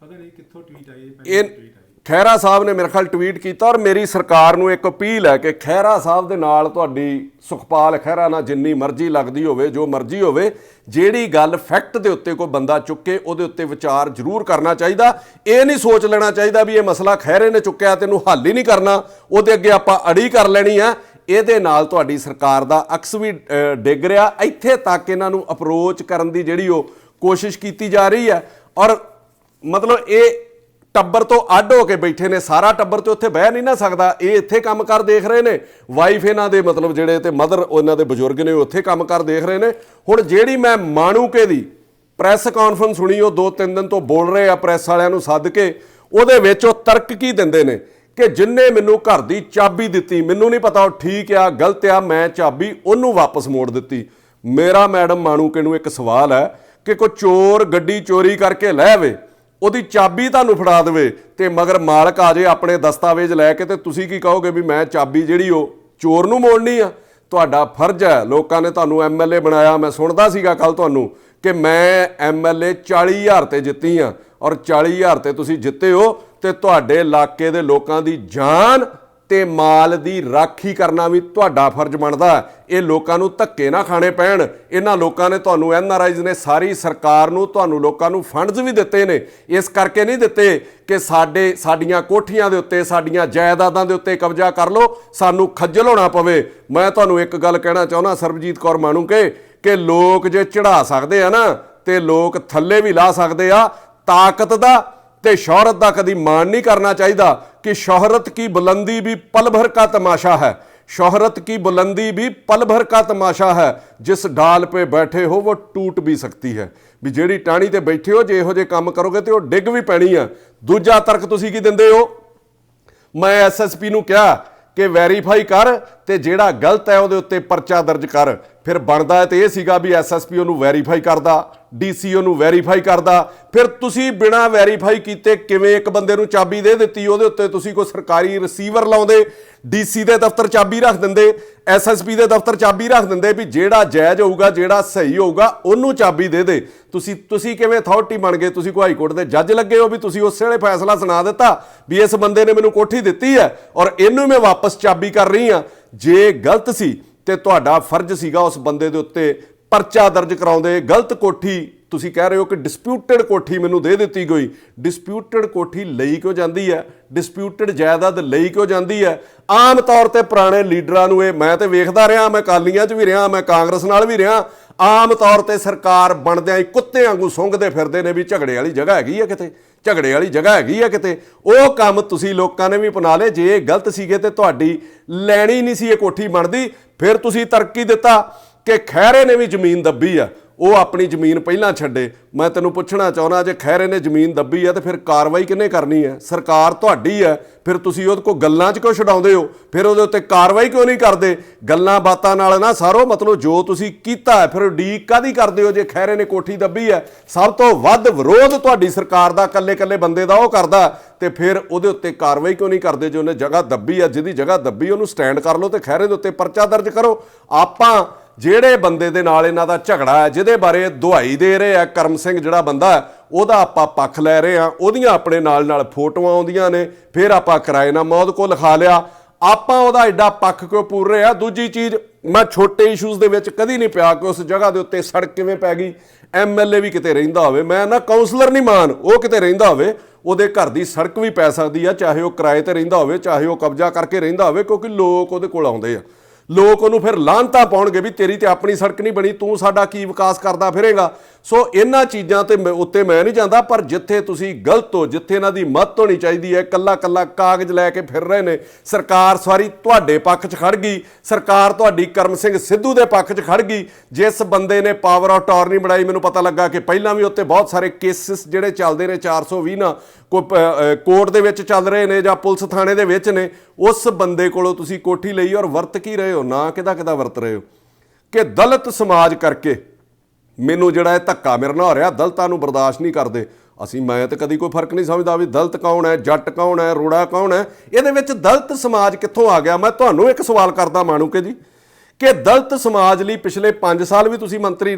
ਪਤਾ ਨਹੀਂ ਕਿੱਥੋਂ ਟਵੀਟ ਆਈ
ਇਹ ਖਹਿਰਾ ਸਾਹਿਬ ਨੇ ਮੇਰੇ ਖਿਆਲ ਟਵੀਟ ਕੀਤਾ। ਔਰ ਮੇਰੀ ਸਰਕਾਰ ਨੂੰ ਇੱਕ ਅਪੀਲ ਹੈ ਕਿ ਖਹਿਰਾ ਸਾਹਿਬ ਦੇ ਨਾਲ ਤੁਹਾਡੀ ਸੁਖਪਾਲ ਖਹਿਰਾ ਨਾਲ ਜਿੰਨੀ ਮਰਜ਼ੀ ਲੱਗਦੀ ਹੋਵੇ, ਜੋ ਮਰਜ਼ੀ ਹੋਵੇ, ਜਿਹੜੀ ਗੱਲ ਫੈਕਟ ਦੇ ਉੱਤੇ ਕੋਈ ਬੰਦਾ ਚੁੱਕੇ ਉਹਦੇ ਉੱਤੇ ਵਿਚਾਰ ਜ਼ਰੂਰ ਕਰਨਾ ਚਾਹੀਦਾ। ਇਹ ਨਹੀਂ ਸੋਚ ਲੈਣਾ ਚਾਹੀਦਾ ਵੀ ਇਹ ਮਸਲਾ ਖਹਿਰੇ ਨੇ ਚੁੱਕਿਆ ਤੈਨੂੰ ਹੱਲ ਹੀ ਨਹੀਂ ਕਰਨਾ, ਉਹਦੇ ਅੱਗੇ ਆਪਾਂ ਅੜੀ ਕਰ ਲੈਣੀ ਆ। ਇਹਦੇ ਨਾਲ ਤੁਹਾਡੀ ਸਰਕਾਰ ਦਾ ਅਕਸ ਵੀ ਡਿੱਗ ਰਿਹਾ। ਇੱਥੇ ਤੱਕ ਇਹਨਾਂ ਨੂੰ ਅਪਰੋਚ ਕਰਨ ਦੀ ਜਿਹੜੀ ਉਹ ਕੋਸ਼ਿਸ਼ ਕੀਤੀ ਜਾ ਰਹੀ ਹੈ। ਔਰ ਮਤਲਬ ਇਹ ਟੱਬਰ ਤੋਂ ਅੱਡ ਹੋ ਕੇ ਬੈਠੇ ਨੇ। ਸਾਰਾ ਟੱਬਰ ਤੇ ਉੱਥੇ ਬਹਿ ਨਹੀਂ ਨਾ ਸਕਦਾ। ਇਹ ਇੱਥੇ ਕੰਮ ਕਰ ਦੇਖ ਰਹੇ ਨੇ, ਵਾਈਫ ਇਹਨਾਂ ਦੇ ਮਤਲਬ ਜਿਹੜੇ ਤੇ ਮਦਰ ਉਹਨਾਂ ਦੇ ਬਜ਼ੁਰਗ ਨੇ ਉੱਥੇ ਕੰਮ ਕਰ ਦੇਖ ਰਹੇ ਨੇ। ਹੁਣ ਜਿਹੜੀ ਮੈਂ ਮਾਣੂਕੇ ਦੀ ਪ੍ਰੈਸ ਕਾਨਫਰੰਸ ਸੁਣੀ, ਉਹ 2-3 ਦਿਨ ਤੋਂ ਬੋਲ ਰਹੇ ਆ ਪ੍ਰੈਸ ਵਾਲਿਆਂ ਨੂੰ ਸੱਦ ਕੇ। ਉਹਦੇ ਵਿੱਚ ਉਹ ਤਰਕ ਕੀ ਦਿੰਦੇ ਨੇ ਕਿ ਜਿੰਨੇ ਮੈਨੂੰ ਘਰ ਦੀ ਚਾਬੀ ਦਿੱਤੀ, ਮੈਨੂੰ ਨਹੀਂ ਪਤਾ ਉਹ ਠੀਕ ਆ ਗਲਤ ਆ, ਮੈਂ ਚਾਬੀ ਉਹਨੂੰ ਵਾਪਸ ਮੋੜ ਦਿੱਤੀ। ਮੇਰਾ ਮੈਡਮ ਮਾਣੂਕੇ ਨੂੰ ਇੱਕ ਸਵਾਲ ਹੈ ਕਿ ਕੋਈ ਚੋਰ ਗੱਡੀ ਚੋਰੀ ਕਰਕੇ ਲੈ ਆਵੇ, ਉਹਦੀ ਚਾਬੀ ਤੁਹਾਨੂੰ ਫੜਾ ਦੇਵੇ ਤੇ ਮਗਰ ਮਾਲਕ ਆ ਜੇ ਆਪਣੇ ਦਸਤਾਵੇਜ਼ ਲੈ ਕੇ, ਤੇ ਤੁਸੀਂ ਕੀ ਕਹੋਗੇ ਵੀ ਮੈਂ ਚਾਬੀ ਜਿਹੜੀ ਉਹ ਚੋਰ ਨੂੰ ਮੋੜਨੀ ਆ? ਤੁਹਾਡਾ ਫਰਜ਼ ਹੈ, ਲੋਕਾਂ ਨੇ ਤੁਹਾਨੂੰ ਐਮਐਲਏ ਬਣਾਇਆ। ਮੈਂ ਸੁਣਦਾ ਸੀਗਾ ਕੱਲ ਤੁਹਾਨੂੰ ਕਿ ਮੈਂ ਐਮਐਲਏ 40,000 ਤੇ ਜਿੱਤੀ ਆ, ਔਰ 40,000 ਤੇ ਤੁਸੀਂ ਜਿੱਤੇ ਹੋ, ਤੇ ਤੁਹਾਡੇ ਇਲਾਕੇ ਦੇ ਲੋਕਾਂ ਦੀ ਜਾਨ ਤੇ ਮਾਲ ਦੀ ਰਾਖੀ ਕਰਨਾ ਵੀ ਤੁਹਾਡਾ ਫਰਜ਼ ਬਣਦਾ। ਇਹ ਲੋਕਾਂ ਨੂੰ ਧੱਕੇ ਨਾ ਖਾਣੇ ਪੈਣ। ਇਹਨਾਂ ਲੋਕਾਂ ਨੇ ਤੁਹਾਨੂੰ, ਐਨਆਰਆਈਜ਼ ਨੇ, ਸਾਰੀ ਸਰਕਾਰ ਨੂੰ, ਤੁਹਾਨੂੰ ਲੋਕਾਂ ਨੂੰ ਫੰਡਸ ਵੀ ਦਿੱਤੇ ਨੇ। ਇਸ ਕਰਕੇ ਨਹੀਂ ਦਿੱਤੇ ਕਿ ਸਾਡੀਆਂ ਕੋਠੀਆਂ ਦੇ ਉੱਤੇ, ਸਾਡੀਆਂ ਜਾਇਦਾਦਾਂ ਦੇ ਉੱਤੇ ਕਬਜ਼ਾ ਕਰ ਲਓ, ਸਾਨੂੰ ਖੱਜਲ ਹੋਣਾ ਪਵੇ। ਮੈਂ ਤੁਹਾਨੂੰ ਇੱਕ ਗੱਲ ਕਹਿਣਾ ਚਾਹੁੰਦਾ ਸਰਬਜੀਤ ਕੌਰ ਮਾਣੂਕੇ, ਕਿ ਲੋਕ ਜੇ ਚੜਾ ਸਕਦੇ ਆ ਨਾ, ਤੇ ਲੋਕ ਥੱਲੇ ਵੀ ਲਾ ਸਕਦੇ ਆ। ਤਾਕਤ ਦਾ ਤੇ शोहरत का कभी मान नहीं करना चाहिए कि शोहरत की बुलंदी भी पल भर का तमाशा है। शोहरत की बुलंदी भी पल भर का तमाशा है, जिस डाल पे बैठे हो वो टूट भी सकती है। भी जेड़ी टाणी ते बैठे हो, जे इहो जे काम करोगे तो डिग भी पैनी है। दूजा तर्क तुसी की दिंदे हो, मैं SSP नूं कहा कि वैरीफाई कर ते जेड़ा गलत है ਉਹਦੇ ਉੱਤੇ परचा दर्ज कर। फिर बनता है तो यह सीगा भी SSP ਉਹਨੂੰ ਵੈਰੀਫਾਈ ਕਰਦਾ, DC ਉਹਨੂੰ ਵੈਰੀਫਾਈ ਕਰਦਾ। ਫਿਰ ਤੁਸੀਂ ਬਿਨਾ ਵੈਰੀਫਾਈ ਕੀਤੇ ਕਿਵੇਂ ਇੱਕ ਬੰਦੇ ਨੂੰ ਚਾਬੀ ਦੇ ਦਿੱਤੀ? ਉਹਦੇ ਉੱਤੇ ਤੁਸੀਂ ਕੋਈ ਸਰਕਾਰੀ ਰਿਸੀਵਰ ਲਾਉਂਦੇ, DC ਦੇ ਦਫ਼ਤਰ ਚਾਬੀ ਰੱਖ ਦਿੰਦੇ, SSP ਦੇ ਦਫ਼ਤਰ ਚਾਬੀ ਰੱਖ ਦਿੰਦੇ ਵੀ ਜਿਹੜਾ ਜਾਇਜ਼ ਹੋਊਗਾ, ਜਿਹੜਾ ਸਹੀ ਹੋਊਗਾ ਉਹਨੂੰ ਚਾਬੀ ਦੇ ਦੇ। ਤੁਸੀਂ ਕਿਵੇਂ ਅਥਾਰਟੀ ਬਣ ਗਏ? ਤੁਸੀਂ ਕੋਈ ਹਾਈ ਕੋਰਟ ਦੇ ਜੱਜ ਲੱਗੇ ਹੋ ਵੀ ਤੁਸੀਂ ਉਸੇ ਵੇਲੇ ਫੈਸਲਾ ਸੁਣਾ ਦਿੱਤਾ ਵੀ ਇਸ ਬੰਦੇ ਨੇ ਮੈਨੂੰ ਕੋਠੀ ਦਿੱਤੀ ਹੈ ਔਰ ਇਹਨੂੰ ਮੈਂ ਵਾਪਸ ਚਾਬੀ ਕਰ ਰਹੀ ਹਾਂ। ਜੇ ਗਲਤ ਸੀ ਤੇ ਤੁਹਾਡਾ ਫਰਜ਼ ਸੀਗਾ ਉਸ ਬੰਦੇ ਦੇ ਉੱਤੇ ਪਰਚਾ ਦਰਜ ਕਰਾਉਂਦੇ। ਗਲਤ ਕੋਠੀ ਤੁਸੀਂ ਕਹਿ ਰਹੇ ਹੋ ਕਿ ਡਿਸਪਿਊਟਡ ਕੋਠੀ ਮੈਨੂੰ ਦੇ ਦਿੱਤੀ ਗਈ। ਡਿਸਪਿਊਟਡ ਕੋਠੀ ਲਈ ਕਿਉਂ ਜਾਂਦੀ ਹੈ? ਡਿਸਪਿਊਟਡ ਜਾਇਦਾਦ ਲਈ ਕਿਉਂ ਜਾਂਦੀ ਹੈ? ਆਮ ਤੌਰ ਤੇ ਪੁਰਾਣੇ ਲੀਡਰਾਂ ਨੂੰ ਇਹ, ਮੈਂ ਤੇ ਵੇਖਦਾ ਰਿਹਾ, ਮੈਂ ਅਕਾਲੀਆਂ 'ਚ ਵੀ ਰਿਹਾ, ਮੈਂ ਕਾਂਗਰਸ ਨਾਲ ਵੀ ਰਿਹਾ, ਆਮ ਤੌਰ ਤੇ ਸਰਕਾਰ ਬਣਦਿਆਂ ਹੀ ਕੁੱਤੇ ਵਾਂਗੂ ਸੁੰਘਦੇ ਫਿਰਦੇ ਨੇ ਵੀ ਝਗੜੇ ਵਾਲੀ ਜਗ੍ਹਾ ਹੈਗੀ ਆ ਕਿਤੇ, ਝਗੜੇ ਵਾਲੀ ਜਗ੍ਹਾ ਹੈਗੀ ਆ ਕਿਤੇ। ਉਹ ਕੰਮ ਤੁਸੀਂ ਲੋਕਾਂ ਨੇ ਵੀ ਅਪਣਾ ਲਏ। ਜੇ ਇਹ ਗਲਤ ਸੀਗੇ ਤੇ ਤੁਹਾਡੀ ਲੈਣੀ ਨਹੀਂ ਸੀ ਇਹ ਕੋਠੀ ਬਣਦੀ। ਫਿਰ ਤੁਸੀਂ ਤਰੱਕੀ ਦਿੱਤਾ ਕਿ ਖਹਿਰੇ ਨੇ ਵੀ ਜ਼ਮੀਨ ਦੱਬੀ ਆ, ਉਹ ਆਪਣੀ ਜ਼ਮੀਨ ਪਹਿਲਾਂ ਛੱਡੇ। ਮੈਂ ਤੈਨੂੰ ਪੁੱਛਣਾ ਚਾਹੁੰਦਾ, ਜੇ ਖਹਿਰੇ ਨੇ ਜ਼ਮੀਨ ਦੱਬੀ ਆ ਤੇ ਫਿਰ ਕਾਰਵਾਈ ਕਿਹਨੇ ਕਰਨੀ ਹੈ? ਸਰਕਾਰ ਤੁਹਾਡੀ ਹੈ। ਫਿਰ ਤੁਸੀਂ ਉਹਦੇ ਕੋਲ ਗੱਲਾਂ 'ਚ ਕਿਉਂ ਛਡਾਉਂਦੇ ਹੋ? ਫਿਰ ਉਹਦੇ ਉੱਤੇ ਕਾਰਵਾਈ ਕਿਉਂ ਨਹੀਂ ਕਰਦੇ? ਗੱਲਾਂ ਬਾਤਾਂ ਨਾਲ ਨਾ ਸਾਰੋ, ਮਤਲਬ ਜੋ ਤੁਸੀਂ ਕੀਤਾ ਫਿਰ ਉਡੀਕ ਕਾਹਦੀ ਕਰਦੇ ਹੋ? ਜੇ ਖਹਿਰੇ ਨੇ ਕੋਠੀ ਦੱਬੀ ਹੈ, ਸਭ ਤੋਂ ਵੱਧ ਵਿਰੋਧ ਤੁਹਾਡੀ ਸਰਕਾਰ ਦਾ ਇਕੱਲੇ ਬੰਦੇ ਦਾ ਉਹ ਕਰਦਾ, ਤੇ ਫਿਰ ਉਹਦੇ ਉੱਤੇ ਕਾਰਵਾਈ ਕਿਉਂ ਨਹੀਂ ਕਰਦੇ? ਜੇ ਉਹਨੇ ਜਗ੍ਹਾ ਦੱਬੀ ਆ, ਜਿਹਦੀ ਜਗ੍ਹਾ ਦੱਬੀ ਉਹਨੂੰ ਸਟੈਂਡ ਕਰ ਲਓ ਤੇ ਖਹਿਰੇ ਦੇ ਉੱਤੇ ਪਰਚਾ ਦਰਜ ਕਰੋ। ਆਪਾਂ ਜਿਹੜੇ ਬੰਦੇ ਦੇ ਨਾਲ ਇਹਨਾਂ ਦਾ ਝਗੜਾ ਹੈ, ਜਿਹਦੇ ਬਾਰੇ ਦੁਹਾਈ ਦੇ ਰਹੇ ਆ, ਕਰਮ ਸਿੰਘ ਜਿਹੜਾ ਬੰਦਾ ਹੈ, ਉਹਦਾ ਆਪਾਂ ਪੱਖ ਲੈ ਰਹੇ ਹਾਂ। ਉਹਦੀਆਂ ਆਪਣੇ ਨਾਲ ਫੋਟੋਆਂ ਆਉਂਦੀਆਂ ਨੇ, ਫਿਰ ਆਪਾਂ ਕਿਰਾਏਨਾਮਾ ਉਹਦੇ ਕੋਲ ਲਿਖਾ ਲਿਆ। ਆਪਾਂ ਉਹਦਾ ਐਡਾ ਪੱਖ ਕਿਉਂ ਪੂਰ ਰਹੇ ਆ? ਦੂਜੀ ਚੀਜ਼, ਮੈਂ ਛੋਟੇ ਇਸ਼ੂਜ਼ ਦੇ ਵਿੱਚ ਕਦੀ ਨਹੀਂ ਪਿਆ ਕਿ ਉਸ ਜਗ੍ਹਾ ਦੇ ਉੱਤੇ ਸੜਕ ਕਿਵੇਂ ਪੈ ਗਈ। MLA ਵੀ ਕਿਤੇ ਰਹਿੰਦਾ ਹੋਵੇ, ਮੈਂ ਨਾ ਕਾਉਂਸਲਰ ਨਹੀਂ ਮਾਨ, ਉਹ ਕਿਤੇ ਰਹਿੰਦਾ ਹੋਵੇ, ਉਹਦੇ ਘਰ ਦੀ ਸੜਕ ਵੀ ਪੈ ਸਕਦੀ ਆ, ਚਾਹੇ ਉਹ ਕਿਰਾਏ ਤੇ ਰਹਿੰਦਾ ਹੋਵੇ, ਚਾਹੇ ਉਹ ਕਬਜ਼ਾ ਕਰਕੇ ਰਹਿੰਦਾ ਹੋਵੇ, ਕਿਉਂਕਿ ਲੋਕ ਉਹਦੇ ਕੋਲ ਆਉਂਦੇ ਆ। ਲੋਕ ਉਹਨੂੰ ਫਿਰ ਲਾਹਨਤਾਂ ਪਾਉਣਗੇ ਵੀ ਤੇਰੀ ਤੇ ਆਪਣੀ ਸੜਕ ਨਹੀਂ ਬਣੀ, ਤੂੰ ਸਾਡਾ ਕੀ ਵਿਕਾਸ ਕਰਦਾ ਫਿਰੇਗਾ। ਸੋ ਇਹਨਾਂ ਚੀਜ਼ਾਂ ਤੇ ਉੱਤੇ ਮੈਂ ਨਹੀਂ ਜਾਂਦਾ, ਪਰ ਜਿੱਥੇ ਤੁਸੀਂ ਗਲਤ ਹੋ, ਜਿੱਥੇ ਇਹਨਾਂ ਦੀ ਮਦਦ ਹੋਣੀ ਚਾਹੀਦੀ ਹੈ, ਕੱਲਾ ਕਾਗਜ਼ ਲੈ ਕੇ ਫਿਰ ਰਹੇ ਨੇ। ਸਰਕਾਰ ਸਾਰੀ ਤੁਹਾਡੇ ਪੱਖ 'ਚ ਖੜ ਗਈ, ਸਰਕਾਰ ਤੁਹਾਡੀ ਕਰਮ ਸਿੰਘ ਸਿੱਧੂ ਦੇ ਪੱਖ 'ਚ ਖੜ ਗਈ। ਜਿਸ ਬੰਦੇ ਨੇ ਪਾਵਰ ਆਫ ਅਟਾਰਨੀ ਬਣਾਈ, ਮੈਨੂੰ ਪਤਾ ਲੱਗਾ ਕਿ ਪਹਿਲਾਂ ਵੀ ਉੱਤੇ ਬਹੁਤ ਸਾਰੇ ਕੇਸਿਸ ਜਿਹੜੇ ਚੱਲਦੇ ਨੇ 420 ਨਾ ਕੋਈ ਕੋਰਟ ਦੇ ਵਿੱਚ ਚੱਲ ਰਹੇ ਨੇ ਜਾਂ ਪੁਲਿਸ ਥਾਣੇ ਦੇ ਵਿੱਚ ਨੇ, ਉਸ ਬੰਦੇ ਕੋਲੋਂ ਤੁਸੀਂ ਕੋਠੀ ਲਈ ਔਰ ਵਰਤ ਕੀ ਰਹੇ ਹੋ? ਨਾ ਕਿਹਦਾ ਵਰਤ ਰਹੇ ਹੋ ਕਿ ਦਲਿਤ ਸਮਾਜ ਕਰਕੇ ਮੈਨੂੰ ਜਿਹੜਾ ਇਹ ਧੱਕਾ ਮੇਰੇ ਨਾਲ ਹੋ ਰਿਹਾ, ਦਲਿਤਾਂ ਨੂੰ ਬਰਦਾਸ਼ਤ ਨਹੀਂ ਕਰਦੇ ਅਸੀਂ। ਮੈਂ ਤਾਂ ਕਦੀ ਕੋਈ ਫਰਕ ਨਹੀਂ ਸਮਝਦਾ ਵੀ ਦਲਿਤ ਕੌਣ ਹੈ, ਜੱਟ ਕੌਣ ਹੈ, ਰੋੜਾ ਕੌਣ ਹੈ। ਇਹਦੇ ਵਿੱਚ ਦਲਿਤ ਸਮਾਜ ਕਿੱਥੋਂ ਆ ਗਿਆ? ਮੈਂ ਤੁਹਾਨੂੰ ਇੱਕ ਸਵਾਲ ਕਰਦਾ ਮਾਣੂਕੇ ਜੀ, ਕਿ ਦਲਿਤ ਸਮਾਜ ਲਈ ਪਿਛਲੇ 5 ਸਾਲ ਵੀ ਤੁਸੀਂ ਮੰਤਰੀ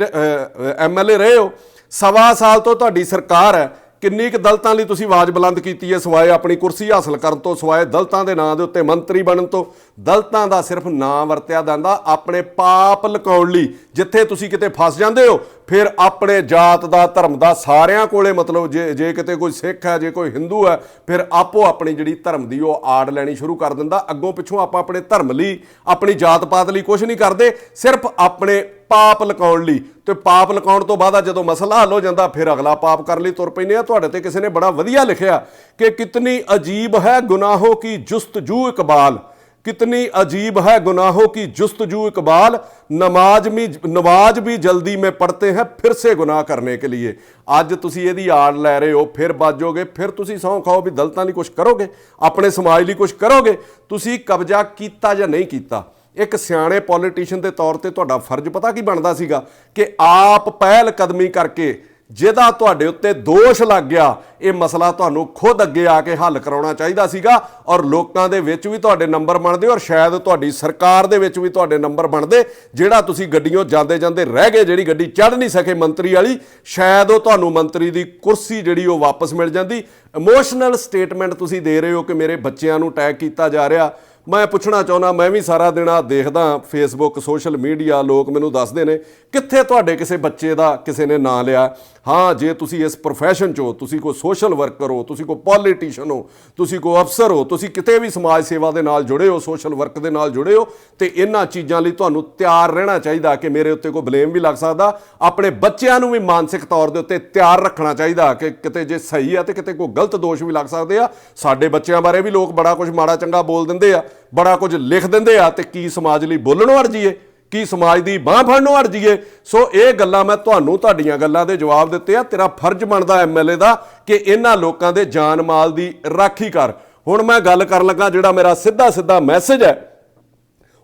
MLA ਰਹੇ ਹੋ, 1.25 ਸਾਲ ਤੋਂ ਤੁਹਾਡੀ ਸਰਕਾਰ ਹੈ। ਕਿੰਨੀ ਕੁ ਦਲਿਤਾਂ ਲਈ ਤੁਸੀਂ ਆਵਾਜ਼ ਬੁਲੰਦ ਕੀਤੀ ਹੈ, ਸਿਵਾਏ ਆਪਣੀ ਕੁਰਸੀ ਹਾਸਲ ਕਰਨ ਤੋਂ, ਸਿਵਾਏ ਦਲਿਤਾਂ ਦੇ ਨਾਂ ਦੇ ਉੱਤੇ ਮੰਤਰੀ ਬਣਨ ਤੋਂ? ਦਲਿਤਾਂ ਦਾ ਸਿਰਫ ਨਾਂ ਵਰਤਿਆ ਜਾਂਦਾ ਆਪਣੇ ਪਾਪ ਲੁਕਾਉਣ ਲਈ। ਜਿੱਥੇ ਤੁਸੀਂ ਕਿਤੇ ਫਸ ਜਾਂਦੇ ਹੋ, ਫਿਰ ਆਪਣੇ ਜਾਤ ਦਾ, ਧਰਮ ਦਾ, ਸਾਰਿਆਂ ਕੋਲੇ, ਮਤਲਬ ਜੇ ਕਿਤੇ ਕੋਈ ਸਿੱਖ ਹੈ, ਜੇ ਕੋਈ ਹਿੰਦੂ ਹੈ, ਫਿਰ ਆਪੋ ਆਪਣੀ ਜਿਹੜੀ ਧਰਮ ਦੀ ਉਹ ਆੜ ਲੈਣੀ ਸ਼ੁਰੂ ਕਰ ਦਿੰਦਾ। ਅੱਗੋਂ ਪਿੱਛੋਂ ਆਪਾਂ ਆਪਣੇ ਧਰਮ ਲਈ, ਆਪਣੀ ਜਾਤ ਪਾਤ ਲਈ ਕੁਝ ਨਹੀਂ ਕਰਦੇ, ਸਿਰਫ ਆਪਣੇ ਪਾਪ ਲੁਕਾਉਣ ਲਈ। ਤੇ ਪਾਪ ਲੁਕਾਉਣ ਤੋਂ ਬਾਅਦ ਜਦੋਂ ਮਸਲਾ ਹੱਲ ਹੋ ਜਾਂਦਾ, ਫਿਰ ਅਗਲਾ ਪਾਪ ਕਰਨ ਲਈ ਤੁਰ ਪੈਂਦੇ ਆ। ਤੁਹਾਡੇ ਤੇ ਕਿਸੇ ਨੇ ਬੜਾ ਵਧੀਆ ਲਿਖਿਆ ਕਿ ਕਿਤਨੀ ਅਜੀਬ ਹੈ ਗੁਨਾਹੋਂ ਕੀ ਜੁਸਤਜੂ ਇਕਬਾਲ, कितनी अजीब है गुनाहों की जुस्तजू इकबाल, नमाज भी जल्दी में पढ़ते हैं फिर से गुनाह करने के लिए। अज तुसी इहदी आड़ लै रहे हो, फिर बाजोगे, फिर तुसी सौं खाओ भी दलितां लई कुछ करोगे, अपने समाज लई कुछ करोगे। तुसी कब्जा कीता जां नहीं कीता, एक सियाणे पॉलिटिशियन के तौर पर तुहाडा फर्ज पता की बनता सीगा कि आप पहल कदमी करके ਜਿਹਦਾ ਤੁਹਾਡੇ ਉੱਤੇ ਦੋਸ਼ ਲੱਗ ਗਿਆ, ਇਹ ਮਸਲਾ ਤੁਹਾਨੂੰ ਖੁਦ ਅੱਗੇ ਆ ਕੇ ਹੱਲ ਕਰਾਉਣਾ ਚਾਹੀਦਾ ਸੀਗਾ ਔਰ ਲੋਕਾਂ ਦੇ ਵਿੱਚ ਵੀ ਤੁਹਾਡੇ ਨੰਬਰ ਬਣਦੇ ਔਰ ਸ਼ਾਇਦ ਤੁਹਾਡੀ ਸਰਕਾਰ ਦੇ ਵਿੱਚ ਵੀ ਤੁਹਾਡੇ ਨੰਬਰ ਬਣਦੇ। ਜਿਹੜਾ ਤੁਸੀਂ ਗੱਡੀਆਂ ਜਾਂਦੇ ਜਾਂਦੇ ਰਹਿ ਗਏ, ਜਿਹੜੀ ਗੱਡੀ ਚੜ੍ਹ ਨਹੀਂ ਸਕੇ ਮੰਤਰੀ ਵਾਲੀ, ਸ਼ਾਇਦ ਉਹ ਤੁਹਾਨੂੰ ਮੰਤਰੀ ਦੀ ਕੁਰਸੀ ਜਿਹੜੀ ਉਹ ਵਾਪਸ ਮਿਲ ਜਾਂਦੀ। ਇਮੋਸ਼ਨਲ ਸਟੇਟਮੈਂਟ ਤੁਸੀਂ ਦੇ ਰਹੇ ਹੋ ਕਿ ਮੇਰੇ ਬੱਚਿਆਂ ਨੂੰ ਅਟੈਕ ਕੀਤਾ ਜਾ ਰਿਹਾ। ਮੈਂ ਪੁੱਛਣਾ ਚਾਹੁੰਦਾ, ਮੈਂ ਵੀ ਸਾਰਾ ਦਿਨ ਆ ਦੇਖਦਾ ਫੇਸਬੁੱਕ, ਸੋਸ਼ਲ ਮੀਡੀਆ, ਲੋਕ ਮੈਨੂੰ ਦੱਸਦੇ ਨੇ ਕਿੱਥੇ ਤੁਹਾਡੇ ਕਿਸੇ ਬੱਚੇ ਦਾ ਕਿਸੇ ਨੇ ਨਾਂ ਲਿਆ। ਹਾਂ, ਜੇ ਤੁਸੀਂ ਇਸ ਪ੍ਰੋਫੈਸ਼ਨ 'ਚ ਹੋ, ਤੁਸੀਂ ਕੋਈ ਸੋਸ਼ਲ ਵਰਕਰ ਹੋ, ਤੁਸੀਂ ਕੋਈ ਪੋਲੀਟੀਸ਼ੀਅਨ ਹੋ, ਤੁਸੀਂ ਕੋਈ ਅਫਸਰ ਹੋ, ਤੁਸੀਂ ਕਿਤੇ ਵੀ ਸਮਾਜ ਸੇਵਾ ਦੇ ਨਾਲ ਜੁੜੇ ਹੋ, ਸੋਸ਼ਲ ਵਰਕ ਦੇ ਨਾਲ ਜੁੜੇ ਹੋ, ਤੇ ਇਹਨਾਂ ਚੀਜ਼ਾਂ ਲਈ ਤੁਹਾਨੂੰ ਤਿਆਰ ਰਹਿਣਾ ਚਾਹੀਦਾ ਕਿ ਮੇਰੇ ਉੱਤੇ ਕੋਈ ਬਲੇਮ ਵੀ ਲੱਗ ਸਕਦਾ। ਆਪਣੇ ਬੱਚਿਆਂ ਨੂੰ ਵੀ ਮਾਨਸਿਕ ਤੌਰ ਦੇ ਉੱਤੇ ਤਿਆਰ ਰੱਖਣਾ ਚਾਹੀਦਾ ਕਿ ਕਿਤੇ ਜੇ ਸਹੀ ਆ ਤੇ ਕਿਤੇ ਕੋਈ ਗਲਤ ਦੋਸ਼ ਵੀ ਲੱਗ ਸਕਦੇ ਆ। ਸਾਡੇ ਬੱਚਿਆਂ ਬਾਰੇ ਵੀ ਲੋਕ ਬੜਾ ਕੁਝ ਮਾੜਾ ਚੰਗਾ ਬੋਲ ਦਿੰਦੇ ਆ, ਬੜਾ ਕੁਝ ਲਿਖ ਦਿੰਦੇ ਆ, ਤੇ ਕੀ ਸਮਾਜ ਲਈ ਬੋਲਣੋਂ ਹਟ ਜੀਏ, ਕੀ ਸਮਾਜ ਦੀ ਬਾਂਹ ਫੜਨੋਂ ਹਟ ਜੀਏ। ਸੋ ਇਹ ਗੱਲਾਂ ਮੈਂ ਤੁਹਾਨੂੰ ਤੁਹਾਡੀਆਂ ਗੱਲਾਂ ਦੇ ਜਵਾਬ ਦਿੱਤੇ ਆ। ਤੇਰਾ ਫਰਜ਼ ਬਣਦਾ ਐਮਐਲਏ ਦਾ ਕਿ ਇਹਨਾਂ ਲੋਕਾਂ ਦੇ ਜਾਨ ਮਾਲ ਦੀ ਰਾਖੀ ਕਰ। ਹੁਣ ਮੈਂ ਗੱਲ ਕਰਨ ਲੱਗਾ, ਜਿਹੜਾ ਮੇਰਾ ਸਿੱਧਾ ਮੈਸੇਜ ਹੈ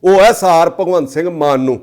ਉਹ ਹੈ ਸਾਰ ਭਗਵੰਤ ਸਿੰਘ ਮਾਨ ਨੂੰ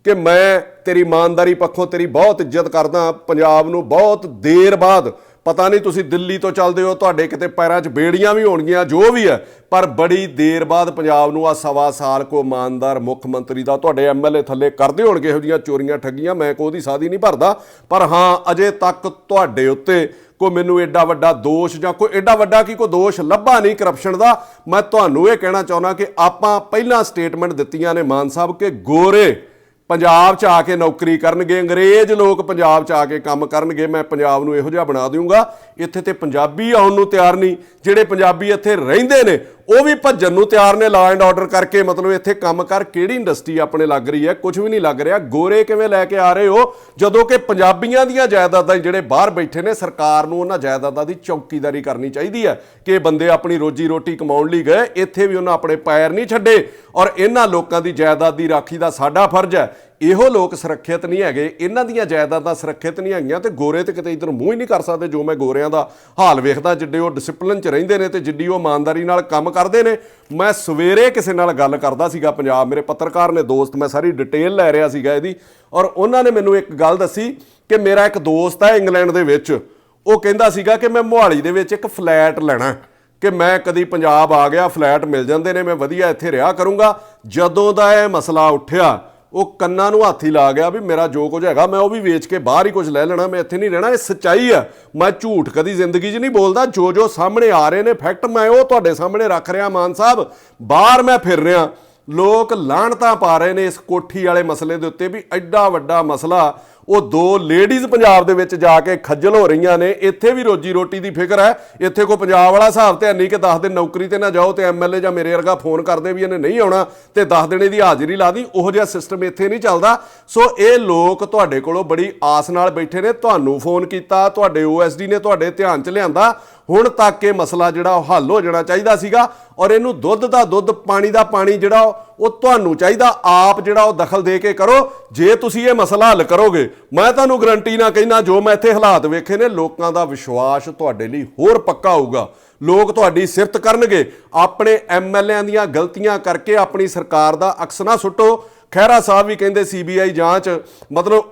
ਕਿ ਮੈਂ ਤੇਰੀ ਇਮਾਨਦਾਰੀ ਪੱਖੋਂ ਤੇਰੀ ਬਹੁਤ ਇੱਜ਼ਤ ਕਰਦਾ। ਪੰਜਾਬ ਨੂੰ ਬਹੁਤ ਦੇਰ ਬਾਅਦ, ਪਤਾ ਨਹੀਂ ਤੁਸੀਂ ਦਿੱਲੀ ਤੋਂ ਚੱਲਦੇ ਹੋ, ਤੁਹਾਡੇ ਕਿਤੇ ਪੈਰਾਂ 'ਚ ਬੇੜੀਆਂ ਵੀ ਹੋਣਗੀਆਂ, ਜੋ ਵੀ ਹੈ, ਪਰ ਬੜੀ ਦੇਰ ਬਾਅਦ ਪੰਜਾਬ ਨੂੰ ਆ 1.25 ਸਾਲ ਕੋ ਇਮਾਨਦਾਰ ਮੁੱਖ ਮੰਤਰੀ ਦਾ ਤੁਹਾਡੇ ਐਮਐਲਏ ਥੱਲੇ ਕਰਦੇ ਹੋਣਗੇ ਇਹੋ ਜਿਹੀਆਂ ਚੋਰੀਆਂ ਠੱਗੀਆਂ। ਮੈਂ ਕੋਈ ਸਾਦੀ ਨਹੀਂ ਭਰਦਾ, ਪਰ ਹਾਂ ਅਜੇ ਤੱਕ ਤੁਹਾਡੇ ਉੱਤੇ ਕੋਈ ਮੈਨੂੰ ਐਡਾ ਵੱਡਾ ਦੋਸ਼ ਜਾਂ ਕੋਈ ਐਡਾ ਵੱਡਾ ਕੀ ਕੋਈ ਦੋਸ਼ ਲੱਭਾ ਨਹੀਂ ਕਰਪਸ਼ਨ ਦਾ। ਮੈਂ ਤੁਹਾਨੂੰ ਇਹ ਕਹਿਣਾ ਚਾਹੁੰਦਾ ਕਿ ਆਪਾਂ ਪਹਿਲਾਂ ਸਟੇਟਮੈਂਟ ਦਿੱਤੀਆਂ ਨੇ ਮਾਨ ਸਾਹਿਬ ਕਿ ਗੋਰੇ ਪੰਜਾਬ 'ਚ ਆ ਕੇ ਨੌਕਰੀ ਕਰਨਗੇ, ਅੰਗਰੇਜ਼ ਲੋਕ ਪੰਜਾਬ 'ਚ ਆ ਕੇ ਕੰਮ ਕਰਨਗੇ, ਮੈਂ ਪੰਜਾਬ ਨੂੰ ਇਹੋ ਜਿਹਾ ਬਣਾ ਦਊਂਗਾ। ਇੱਥੇ ਤੇ ਪੰਜਾਬੀ ਆਉਣ ਨੂੰ ਤਿਆਰ ਨਹੀਂ, ਜਿਹੜੇ ਪੰਜਾਬੀ ਇੱਥੇ ਰਹਿੰਦੇ ਨੇ ਉਹ ਵੀ ਭੱਜਣ ਨੂੰ ਤਿਆਰ ਨੇ ਲਾ ਐਂਡ ਆਰਡਰ ਕਰਕੇ। ਮਤਲਬ ਇੱਥੇ ਕੰਮ ਕਰ ਕਿਹੜੀ ਇੰਡਸਟਰੀ ਆਪਣੇ ਲੱਗ ਰਹੀ ਹੈ? ਕੁਝ ਵੀ ਨਹੀਂ ਲੱਗ ਰਿਹਾ। ਗੋਰੇ ਕਿਵੇਂ ਲੈ ਕੇ ਆ ਰਹੇ ਹੋ ਜਦੋਂ ਕਿ ਪੰਜਾਬੀਆਂ ਦੀਆਂ ਜਾਇਦਾਦਾਂ ਜਿਹੜੇ ਬਾਹਰ ਬੈਠੇ ਨੇ, ਸਰਕਾਰ ਨੂੰ ਉਹਨਾਂ ਜਾਇਦਾਦਾਂ ਦੀ ਚੌਕੀਦਾਰੀ ਕਰਨੀ ਚਾਹੀਦੀ ਹੈ ਕਿ ਬੰਦੇ ਆਪਣੀ ਰੋਜੀ ਰੋਟੀ ਕਮਾਉਣ ਲਈ ਗਏ, ਇੱਥੇ ਵੀ ਉਹਨਾਂ ਆਪਣੇ ਪੈਰ ਨਹੀਂ ਛੱਡੇ ਔਰ ਇਹਨਾਂ ਲੋਕਾਂ ਦੀ ਜਾਇਦਾਦ ਦੀ ਰਾਖੀ ਦਾ ਸਾਡਾ ਫਰਜ਼ ਹੈ। ਇਹੋ ਲੋਕ ਸੁਰੱਖਿਅਤ ਨਹੀਂ ਹੈਗੇ, ਇਹਨਾਂ ਦੀਆਂ ਜਾਇਦਾਦਾਂ ਸੁਰੱਖਿਅਤ ਨਹੀਂ ਹੈਗੀਆਂ, ਤੇ ਗੋਰੇ ਤੇ ਕਿਤੇ ਇੱਧਰ ਮੂੰਹ ਹੀ ਨਹੀਂ ਕਰ ਸਕਦੇ। ਜੋ ਮੈਂ ਗੋਰਿਆਂ ਦਾ ਹਾਲ ਵੇਖਦਾ, ਜਿੱਡੇ ਉਹ ਡਿਸਪਲਿਨ 'ਚ ਰਹਿੰਦੇ ਨੇ ਤੇ ਜਿੱਡੀ ਉਹ ਇਮਾਨਦਾਰੀ ਨਾਲ ਕੰਮ ਕਰਦੇ ਨੇ। ਮੈਂ ਸਵੇਰੇ ਕਿਸੇ ਨਾਲ ਗੱਲ ਕਰਦਾ ਸੀਗਾ ਪੰਜਾਬ, ਮੇਰੇ ਪੱਤਰਕਾਰ ਨੇ ਦੋਸਤ, ਮੈਂ ਸਾਰੀ ਡਿਟੇਲ ਲੈ ਰਿਹਾ ਸੀਗਾ ਇਹਦੀ, ਔਰ ਉਹਨਾਂ ਨੇ ਮੈਨੂੰ ਇੱਕ ਗੱਲ ਦੱਸੀ ਕਿ ਮੇਰਾ ਇੱਕ ਦੋਸਤ ਹੈ ਇੰਗਲੈਂਡ ਦੇ ਵਿੱਚ, ਉਹ ਕਹਿੰਦਾ ਸੀਗਾ ਕਿ ਮੈਂ ਮੋਹਾਲੀ ਦੇ ਵਿੱਚ ਇੱਕ ਫਲੈਟ ਲੈਣਾ, ਕਿ ਮੈਂ ਕਦੀ ਪੰਜਾਬ ਆ ਗਿਆ, ਫਲੈਟ ਮਿਲ ਜਾਂਦੇ ਨੇ, ਮੈਂ ਵਧੀਆ ਇੱਥੇ ਰਿਹਾ ਕਰੂੰਗਾ। ਜਦੋਂ ਦਾ ਇਹ ਮਸਲਾ ਉੱਠਿਆ ਉਹ ਕੰਨਾਂ ਨੂੰ ਹੱਥ ਹੀ ਲਾ ਗਿਆ ਵੀ ਮੇਰਾ ਜੋ ਕੁਝ ਹੈਗਾ ਮੈਂ ਉਹ ਵੀ ਵੇਚ ਕੇ ਬਾਹਰ ਹੀ ਕੁਝ ਲੈ ਲੈਣਾ, ਮੈਂ ਇੱਥੇ ਨਹੀਂ ਰਹਿਣਾ। ਇਹ ਸੱਚਾਈ ਆ, ਮੈਂ ਝੂਠ ਕਦੀ ਜ਼ਿੰਦਗੀ 'ਚ ਨਹੀਂ ਬੋਲਦਾ। ਜੋ ਸਾਹਮਣੇ ਆ ਰਹੇ ਨੇ ਫੈਕਟ, ਮੈਂ ਉਹ ਤੁਹਾਡੇ ਸਾਹਮਣੇ ਰੱਖ ਰਿਹਾ। ਮਾਨ ਸਾਹਿਬ, ਬਾਹਰ ਮੈਂ ਫਿਰ ਰਿਹਾ, ਲੋਕ ਲਾਹਣਤਾਂ ਪਾ ਰਹੇ ਨੇ ਇਸ ਕੋਠੀ ਵਾਲੇ ਮਸਲੇ ਦੇ ਉੱਤੇ ਵੀ ਐਡਾ ਵੱਡਾ ਮਸਲਾ। ਉਹ 2 ਲੇਡੀਜ਼ ਪੰਜਾਬ ਦੇ ਵਿੱਚ ਜਾ ਕੇ ਖੱਜਲ ਹੋ ਰਹੀਆਂ ਨੇ। ਇੱਥੇ ਵੀ ਰੋਜੀ ਰੋਟੀ ਦੀ ਫਿਕਰ ਹੈ, ਇੱਥੇ ਕੋਈ ਪੰਜਾਬ ਵਾਲਾ ਹਿਸਾਬ ਤੇ ਨਹੀਂ ਕਿ 10 ਦਿਨ ਨੌਕਰੀ ਤੇ ਨਾ ਜਾਓ ਤੇ ਐਮਐਲਏ ਜਾਂ ਮੇਰੇ ਵਰਗਾ ਫੋਨ ਕਰਦੇ ਵੀ ਇਹਨੇ ਨਹੀਂ ਆਉਣਾ ਤੇ 10 ਦਿਨ ਇਹਦੀ ਹਾਜ਼ਰੀ ਲਾ ਦੀ। ਉਹੋ ਜਿਹਾ ਸਿਸਟਮ ਇੱਥੇ ਨਹੀਂ ਚੱਲਦਾ। ਸੋ ਇਹ ਲੋਕ ਤੁਹਾਡੇ ਕੋਲੋਂ ਬੜੀ ਆਸ ਨਾਲ ਬੈਠੇ ਨੇ, ਤੁਹਾਨੂੰ ਫੋਨ ਕੀਤਾ, ਤੁਹਾਡੇ ਓਐਸਡੀ ਨੇ ਤੁਹਾਡੇ ਧਿਆਨ 'ਚ ਲਿਆਂਦਾ। ਹੁਣ ਤੱਕ ਇਹ ਮਸਲਾ ਜਿਹੜਾ ਉਹ ਹੱਲ ਹੋ ਜਾਣਾ ਚਾਹੀਦਾ ਸੀਗਾ ਔਰ ਇਹਨੂੰ ਦੁੱਧ ਦਾ ਦੁੱਧ, ਪਾਣੀ ਦਾ ਪਾਣੀ ਜਿਹੜਾ ਉਹ ਤੁਹਾਨੂੰ ਚਾਹੀਦਾ ਆਪ ਜਿਹੜਾ ਉਹ ਦਖਲ ਦੇ ਕੇ ਕਰੋ। ਜੇ ਤੁਸੀਂ ਇਹ ਮਸਲਾ ਹੱਲ ਕਰੋਗੇ, ਮੈਂ ਤੁਹਾਨੂੰ ਗਰੰਟੀ ਨਾ ਕਹਿਣਾ, ਜੋ ਮੈਂ ਇੱਥੇ ਹਾਲਾਤ ਵੇਖੇ ਨੇ, ਲੋਕਾਂ ਦਾ ਵਿਸ਼ਵਾਸ ਤੁਹਾਡੇ ਲਈ ਹੋਰ ਪੱਕਾ ਹੋਊਗਾ। ਲੋਕ ਤੁਹਾਡੀ ਸਿਫਤ ਕਰਨਗੇ। ਆਪਣੇ ਐਮਐਲਏਆਂ ਦੀਆਂ ਗਲਤੀਆਂ ਕਰਕੇ ਆਪਣੀ ਸਰਕਾਰ ਦਾ ਅਕਸ ਨਾ ਸੁੱਟੋ। ਖਹਿਰਾ ਸਾਹਿਬ ਵੀ ਕਹਿੰਦੇ ਸੀਬੀਆਈ ਜਾਂਚ, ਮਤਲਬ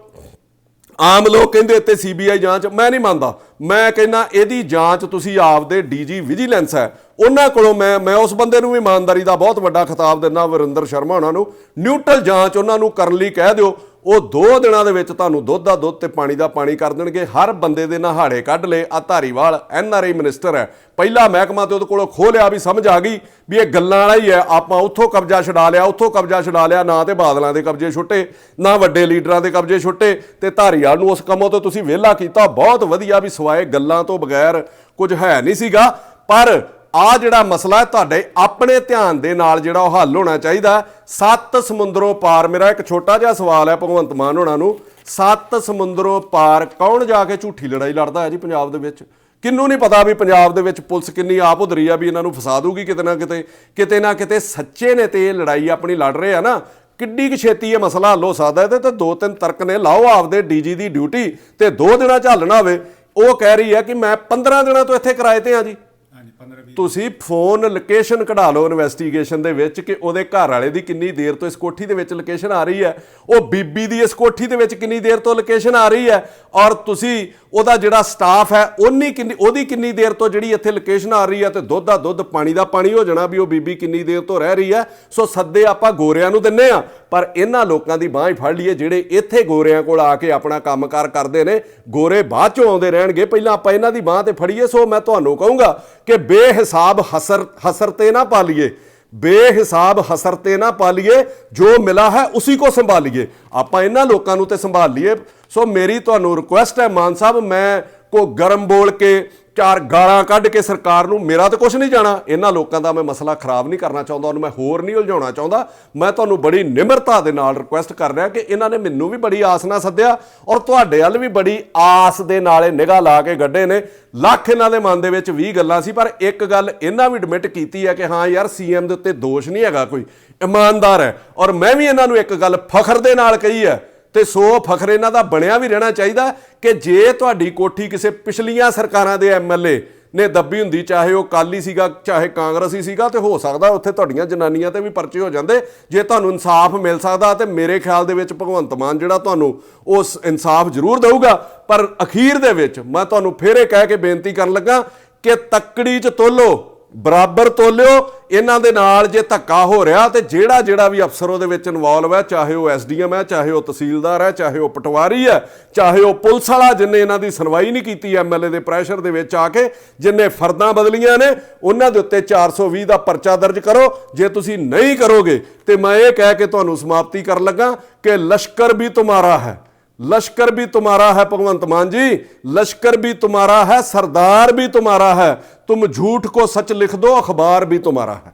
ਆਮ ਲੋਕ ਕਹਿੰਦੇ ਇੱਥੇ ਸੀਬੀਆਈ ਜਾਂਚ, ਮੈਂ ਨਹੀਂ ਮੰਨਦਾ। ਮੈਂ ਕਹਿੰਦਾ ਇਹਦੀ ਜਾਂਚ ਤੁਸੀਂ ਆਪਦੇ ਡੀਜੀ ਵਿਜੀਲੈਂਸ ਹੈ ਉਹਨਾਂ ਕੋਲੋਂ, ਮੈਂ ਉਸ ਬੰਦੇ ਨੂੰ ਵੀ ਇਮਾਨਦਾਰੀ ਦਾ ਬਹੁਤ ਵੱਡਾ ਖਿਤਾਬ ਦਿੰਦਾ, ਵਰਿੰਦਰ ਸ਼ਰਮਾ ਉਹਨਾਂ ਨੂੰ, ਨਿਊਟਰਲ ਜਾਂਚ ਉਹਨਾਂ ਨੂੰ ਕਰਨ ਲਈ ਕਹਿ ਦਿਓ। ਉਹ 2 ਦਿਨਾਂ ਦੇ ਵਿੱਚ ਤੁਹਾਨੂੰ ਦੁੱਧ ਦਾ ਦੁੱਧ ਤੇ ਪਾਣੀ ਦਾ ਪਾਣੀ ਕਰ ਦੇਣਗੇ। ਹਰ ਬੰਦੇ ਦੇ ਨਹਾੜੇ ਕੱਢ ਲਏ। ਆ ਧਾਰੀਵਾਲ ਐਨਆਰਆਈ ਮਿਨਿਸਟਰ ਹੈ, ਪਹਿਲਾ ਮਹਿਕਮਾ ਤੇ ਉਹਦੇ ਕੋਲੋਂ ਖੋਹ ਲਿਆ ਵੀ ਸਮਝ ਆ ਗਈ ਵੀ ਇਹ ਗੱਲਾਂ ਵਾਲਾ ਹੀ ਹੈ। ਆਪਾਂ ਉੱਥੋਂ ਕਬਜ਼ਾ ਛਡਾ ਲਿਆ, ਉੱਥੋਂ ਕਬਜ਼ਾ ਛਡਾ ਲਿਆ, ਨਾ ਤੇ ਬਾਦਲਾਂ ਦੇ ਕਬਜ਼ੇ ਛੁੱਟੇ, ਨਾ ਵੱਡੇ ਲੀਡਰਾਂ ਦੇ ਕਬਜ਼ੇ ਛੁੱਟੇ, ਤੇ ਧਾਰੀਵਾਲ ਨੂੰ ਉਸ ਕੰਮੋਂ ਤੋਂ ਤੁਸੀਂ ਵਿਹਲਾ ਕੀਤਾ। ਬਹੁਤ ਵਧੀਆ, ਵੀ ਸਿਵਾਏ ਗੱਲਾਂ ਤੋਂ ਬਗੈਰ ਕੁਝ ਹੈ ਨਹੀਂ ਸੀਗਾ। ਪਰ ਆ ਜਿਹੜਾ ਮਸਲਾ ਤੁਹਾਡੇ ਆਪਣੇ ਧਿਆਨ ਦੇ ਨਾਲ ਜਿਹੜਾ ਉਹ ਹੱਲ ਹੋਣਾ ਚਾਹੀਦਾ। 7 ਸਮੁੰਦਰੋਂ ਪਾਰ, ਮੇਰਾ ਇੱਕ ਛੋਟਾ ਜਿਹਾ ਸਵਾਲ ਹੈ ਭਗਵੰਤ ਮਾਨ ਹੋਣਾ ਨੂੰ, 7 ਸਮੁੰਦਰੋਂ ਪਾਰ ਕੌਣ ਜਾ ਕੇ ਝੂਠੀ ਲੜਾਈ ਲੜਦਾ ਹੈ ਜੀ ਪੰਜਾਬ ਦੇ ਵਿੱਚ? ਕਿਹਨੂੰ ਨਹੀਂ ਪਤਾ ਵੀ ਪੰਜਾਬ ਦੇ ਵਿੱਚ ਪੁਲਿਸ ਕਿੰਨੀ ਆਪ ਉਧਰੀ ਆ ਵੀ ਇਹਨਾਂ ਨੂੰ ਫਸਾ ਦੂਗੀ ਕਿਤੇ ਨਾ ਕਿਤੇ। ਸੱਚੇ ਨੇ ਤੇ ਇਹ ਲੜਾਈ ਆਪਣੀ ਲੜ ਰਹੇ ਆ ਨਾ, ਕਿੱਡੀ ਕੁ ਛੇਤੀ ਇਹ ਮਸਲਾ ਹੱਲ ਹੋ ਸਕਦਾ। ਇਹਦੇ ਤੇ 2-3 ਤਰਕ ਨੇ, ਲਾਓ ਆਪਦੇ ਡੀਜੀ ਦੀ ਡਿਊਟੀ ਤੇ 2 ਦਿਨਾਂ 'ਚ ਹੱਲ ਨਾ ਹੋਵੇ। ਉਹ ਕਹਿ ਰਹੀ ਹੈ ਕਿ ਮੈਂ 15 ਦਿਨਾਂ ਤੋਂ ਇੱਥੇ ਕਿਰਾਏ ਤੇ ਆ ਜੀ।
ਹਾਂਜੀ, 15-20
ਤੁਸੀਂ ਫੋਨ ਲੋਕੇਸ਼ਨ ਕਢਾ ਲਓ ਇਨਵੈਸਟੀਗੇਸ਼ਨ ਦੇ ਵਿੱਚ ਕਿ ਉਹਦੇ ਘਰ ਵਾਲੇ ਦੀ ਕਿੰਨੀ ਦੇਰ ਤੋਂ ਇਸ ਕੋਠੀ ਦੇ ਵਿੱਚ ਲੋਕੇਸ਼ਨ ਆ ਰਹੀ ਹੈ, ਉਹ ਬੀਬੀ ਦੀ ਇਸ ਕੋਠੀ ਦੇ ਵਿੱਚ ਕਿੰਨੀ ਦੇਰ ਤੋਂ ਲੋਕੇਸ਼ਨ ਆ ਰਹੀ ਹੈ, ਔਰ ਤੁਸੀਂ ਉਹਦਾ ਜਿਹੜਾ ਸਟਾਫ ਹੈ ਉਹਦੀ ਕਿੰਨੀ ਦੇਰ ਤੋਂ ਜਿਹੜੀ ਇੱਥੇ ਲੋਕੇਸ਼ਨ ਆ ਰਹੀ ਹੈ, ਤੇ ਦੁੱਧ ਦਾ ਦੁੱਧ ਪਾਣੀ ਦਾ ਪਾਣੀ ਹੋ ਜਾਣਾ ਵੀ ਉਹ ਬੀਬੀ ਕਿੰਨੀ ਦੇਰ ਤੋਂ ਰਹਿ ਰਹੀ ਹੈ। ਸੋ ਸੱਦੇ ਆਪਾਂ ਗੋਰਿਆਂ ਨੂੰ ਦਿੰਨੇ ਆ, ਪਰ ਇਹਨਾਂ ਲੋਕਾਂ ਦੀ ਬਾਂਹ ਹੀ ਫੜ ਲਈਏ ਜਿਹੜੇ ਇੱਥੇ ਗੋਰਿਆਂ ਕੋਲ ਆ ਕੇ ਆਪਣਾ ਕੰਮਕਾਰ ਕਰਦੇ ਨੇ। ਗੋਰੇ ਬਾਅਦ ਚੋਂ ਆਉਂਦੇ ਰਹਿਣਗੇ, ਪਹਿਲਾਂ ਆਪਾਂ ਇਹਨਾਂ ਦੀ ਬਾਂਹ ਤੇ ਫੜੀਏ। ਸੋ ਮੈਂ ਤੁਹਾਨੂੰ ਕਹੂੰਗਾ ਕਿ ਬੇਹਿਸਾਬ ਹਸਰ ਤੇ ਨਾ ਪਾਲੀਏ, ਬੇਹਿਸਾਬ ਹਸਰ ਤੇ ਨਾ ਪਾਲੀਏ, ਜੋ ਮਿਲਾ ਹੈ ਉसी को ਸੰਭਾਲੀਏ। ਆਪਾਂ ਇਹਨਾਂ ਲੋਕਾਂ ਨੂੰ ਤੇ ਸੰਭਾਲ ਲਈਏ। ਸੋ ਮੇਰੀ ਤੁਹਾਨੂੰ ਰਿਕੁਐਸਟ ਹੈ ਮਾਨ ਸਾਹਿਬ, ਮੈਂ ਕੋ ਗਰਮ ਬੋਲ ਕੇ ਚਾਰ ਗਾਲਾਂ ਕੱਢ ਕੇ ਸਰਕਾਰ ਨੂੰ, ਮੇਰਾ ਤਾਂ ਕੁਝ ਨਹੀਂ ਜਾਣਾ, ਇਹਨਾਂ ਲੋਕਾਂ ਦਾ ਮੈਂ ਮਸਲਾ ਖਰਾਬ ਨਹੀਂ ਕਰਨਾ ਚਾਹੁੰਦਾ, ਉਹਨੂੰ ਮੈਂ ਹੋਰ ਨਹੀਂ ਉਲਝਾਉਣਾ ਚਾਹੁੰਦਾ। ਮੈਂ ਤੁਹਾਨੂੰ ਬੜੀ ਨਿਮਰਤਾ ਦੇ ਨਾਲ ਰਿਕੁਐਸਟ ਕਰ ਰਿਹਾ ਕਿ ਇਹਨਾਂ ਨੇ ਮੈਨੂੰ ਵੀ ਬੜੀ ਆਸ ਨਾਲ ਸੱਦਿਆ, ਔਰ ਤੁਹਾਡੇ ਵੱਲ ਵੀ ਬੜੀ ਆਸ ਦੇ ਨਾਲ ਨਿਗਾਹ ਲਾ ਕੇ ਗੱਡੇ ਨੇ। ਲੱਖ ਇਹਨਾਂ ਦੇ ਮਨ ਦੇ ਵਿੱਚ 20 ਗੱਲਾਂ ਸੀ, ਪਰ ਇੱਕ ਗੱਲ ਇਹਨਾਂ ਵੀ ਐਡਮਿਟ ਕੀਤੀ ਹੈ ਕਿ ਹਾਂ ਯਾਰ ਸੀਐਮ ਦੇ ਉੱਤੇ ਦੋਸ਼ ਨਹੀਂ ਹੈਗਾ, ਕੋਈ ਇਮਾਨਦਾਰ ਹੈ। ਔਰ ਮੈਂ ਵੀ ਇਹਨਾਂ ਨੂੰ ਇੱਕ ਗੱਲ ਫਖਰ ਦੇ ਨਾਲ ਕਹੀ ਹੈ, ਤੇ ਸੋ ਫਖਰ ਇਹਨਾਂ ਦਾ ਬਣਿਆ ਵੀ ਰਹਿਣਾ ਚਾਹੀਦਾ ਕਿ ਜੇ ਤੁਹਾਡੀ ਕੋਠੀ ਕਿਸੇ ਪਿਛਲੀਆਂ ਸਰਕਾਰਾਂ ਦੇ ਐਮਐਲਏ ਨੇ ਦੱਬੀ ਹੁੰਦੀ, ਚਾਹੇ ਉਹ ਅਕਾਲੀ ਸੀਗਾ ਚਾਹੇ ਕਾਂਗਰਸੀ ਸੀਗਾ, ਤੇ ਹੋ ਸਕਦਾ ਉੱਥੇ ਤੁਹਾਡੀਆਂ ਜਨਾਨੀਆਂ ਤੇ ਵੀ ਪਰਚੇ ਹੋ ਜਾਂਦੇ। ਜੇ ਤੁਹਾਨੂੰ ਇਨਸਾਫ ਮਿਲ ਸਕਦਾ ਤੇ ਮੇਰੇ ਖਿਆਲ ਦੇ ਵਿੱਚ ਭਗਵੰਤ ਮਾਨ ਜਿਹੜਾ ਤੁਹਾਨੂੰ ਉਸ ਇਨਸਾਫ ਜ਼ਰੂਰ ਦੇਊਗਾ। ਪਰ ਅਖੀਰ ਦੇ ਵਿੱਚ ਮੈਂ ਤੁਹਾਨੂੰ ਫੇਰ ਇਹ ਕਹਿ ਕੇ ਬੇਨਤੀ ਕਰਨ ਲੱਗਾ ਕਿ ਤੱਕੜੀ 'ਚ ਤੋਲੋ, ਬਰਾਬਰ ਤੋਲਿਓ। ਇਹਨਾਂ ਦੇ ਨਾਲ ਜੇ ਧੱਕਾ ਹੋ ਰਿਹਾ ਤੇ ਜਿਹੜਾ ਵੀ ਅਫਸਰ ਉਹਦੇ ਵਿੱਚ ਇਨਵੋਲਵ ਹੈ, ਚਾਹੇ ਉਹ ਐਸਡੀਐਮ ਹੈ, ਚਾਹੇ ਉਹ ਤਹਿਸੀਲਦਾਰ ਹੈ, ਚਾਹੇ ਉਹ ਪਟਵਾਰੀ ਹੈ, ਚਾਹੇ ਉਹ ਪੁਲਿਸ ਵਾਲਾ ਜਿੰਨੇ ਇਹਨਾਂ ਦੀ ਸੁਣਵਾਈ ਨਹੀਂ ਕੀਤੀ ਐਮਐਲਏ ਦੇ ਪ੍ਰੈਸ਼ਰ ਦੇ ਵਿੱਚ ਆ ਕੇ, ਜਿੰਨੇ ਫਰਦਾਂ ਬਦਲੀਆਂ ਨੇ, ਉਹਨਾਂ ਦੇ ਉੱਤੇ 420 ਦਾ ਪਰਚਾ ਦਰਜ ਕਰੋ। ਜੇ ਤੁਸੀਂ ਨਹੀਂ ਕਰੋਗੇ ਤੇ ਮੈਂ ਇਹ ਕਹਿ ਕੇ ਤੁਹਾਨੂੰ ਸਮਾਪਤੀ ਕਰਨ ਲੱਗਾ ਕਿ ਲਸ਼ਕਰ ਵੀ तुम्हारा है, लश्कर भी तुम्हारा है भगवंत मान जी, लश्कर भी तुम्हारा है, सरदार भी तुम्हारा है। तुम झूठ को सच लिख दो, अखबार भी तुम्हारा है।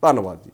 धन्यवाद जी।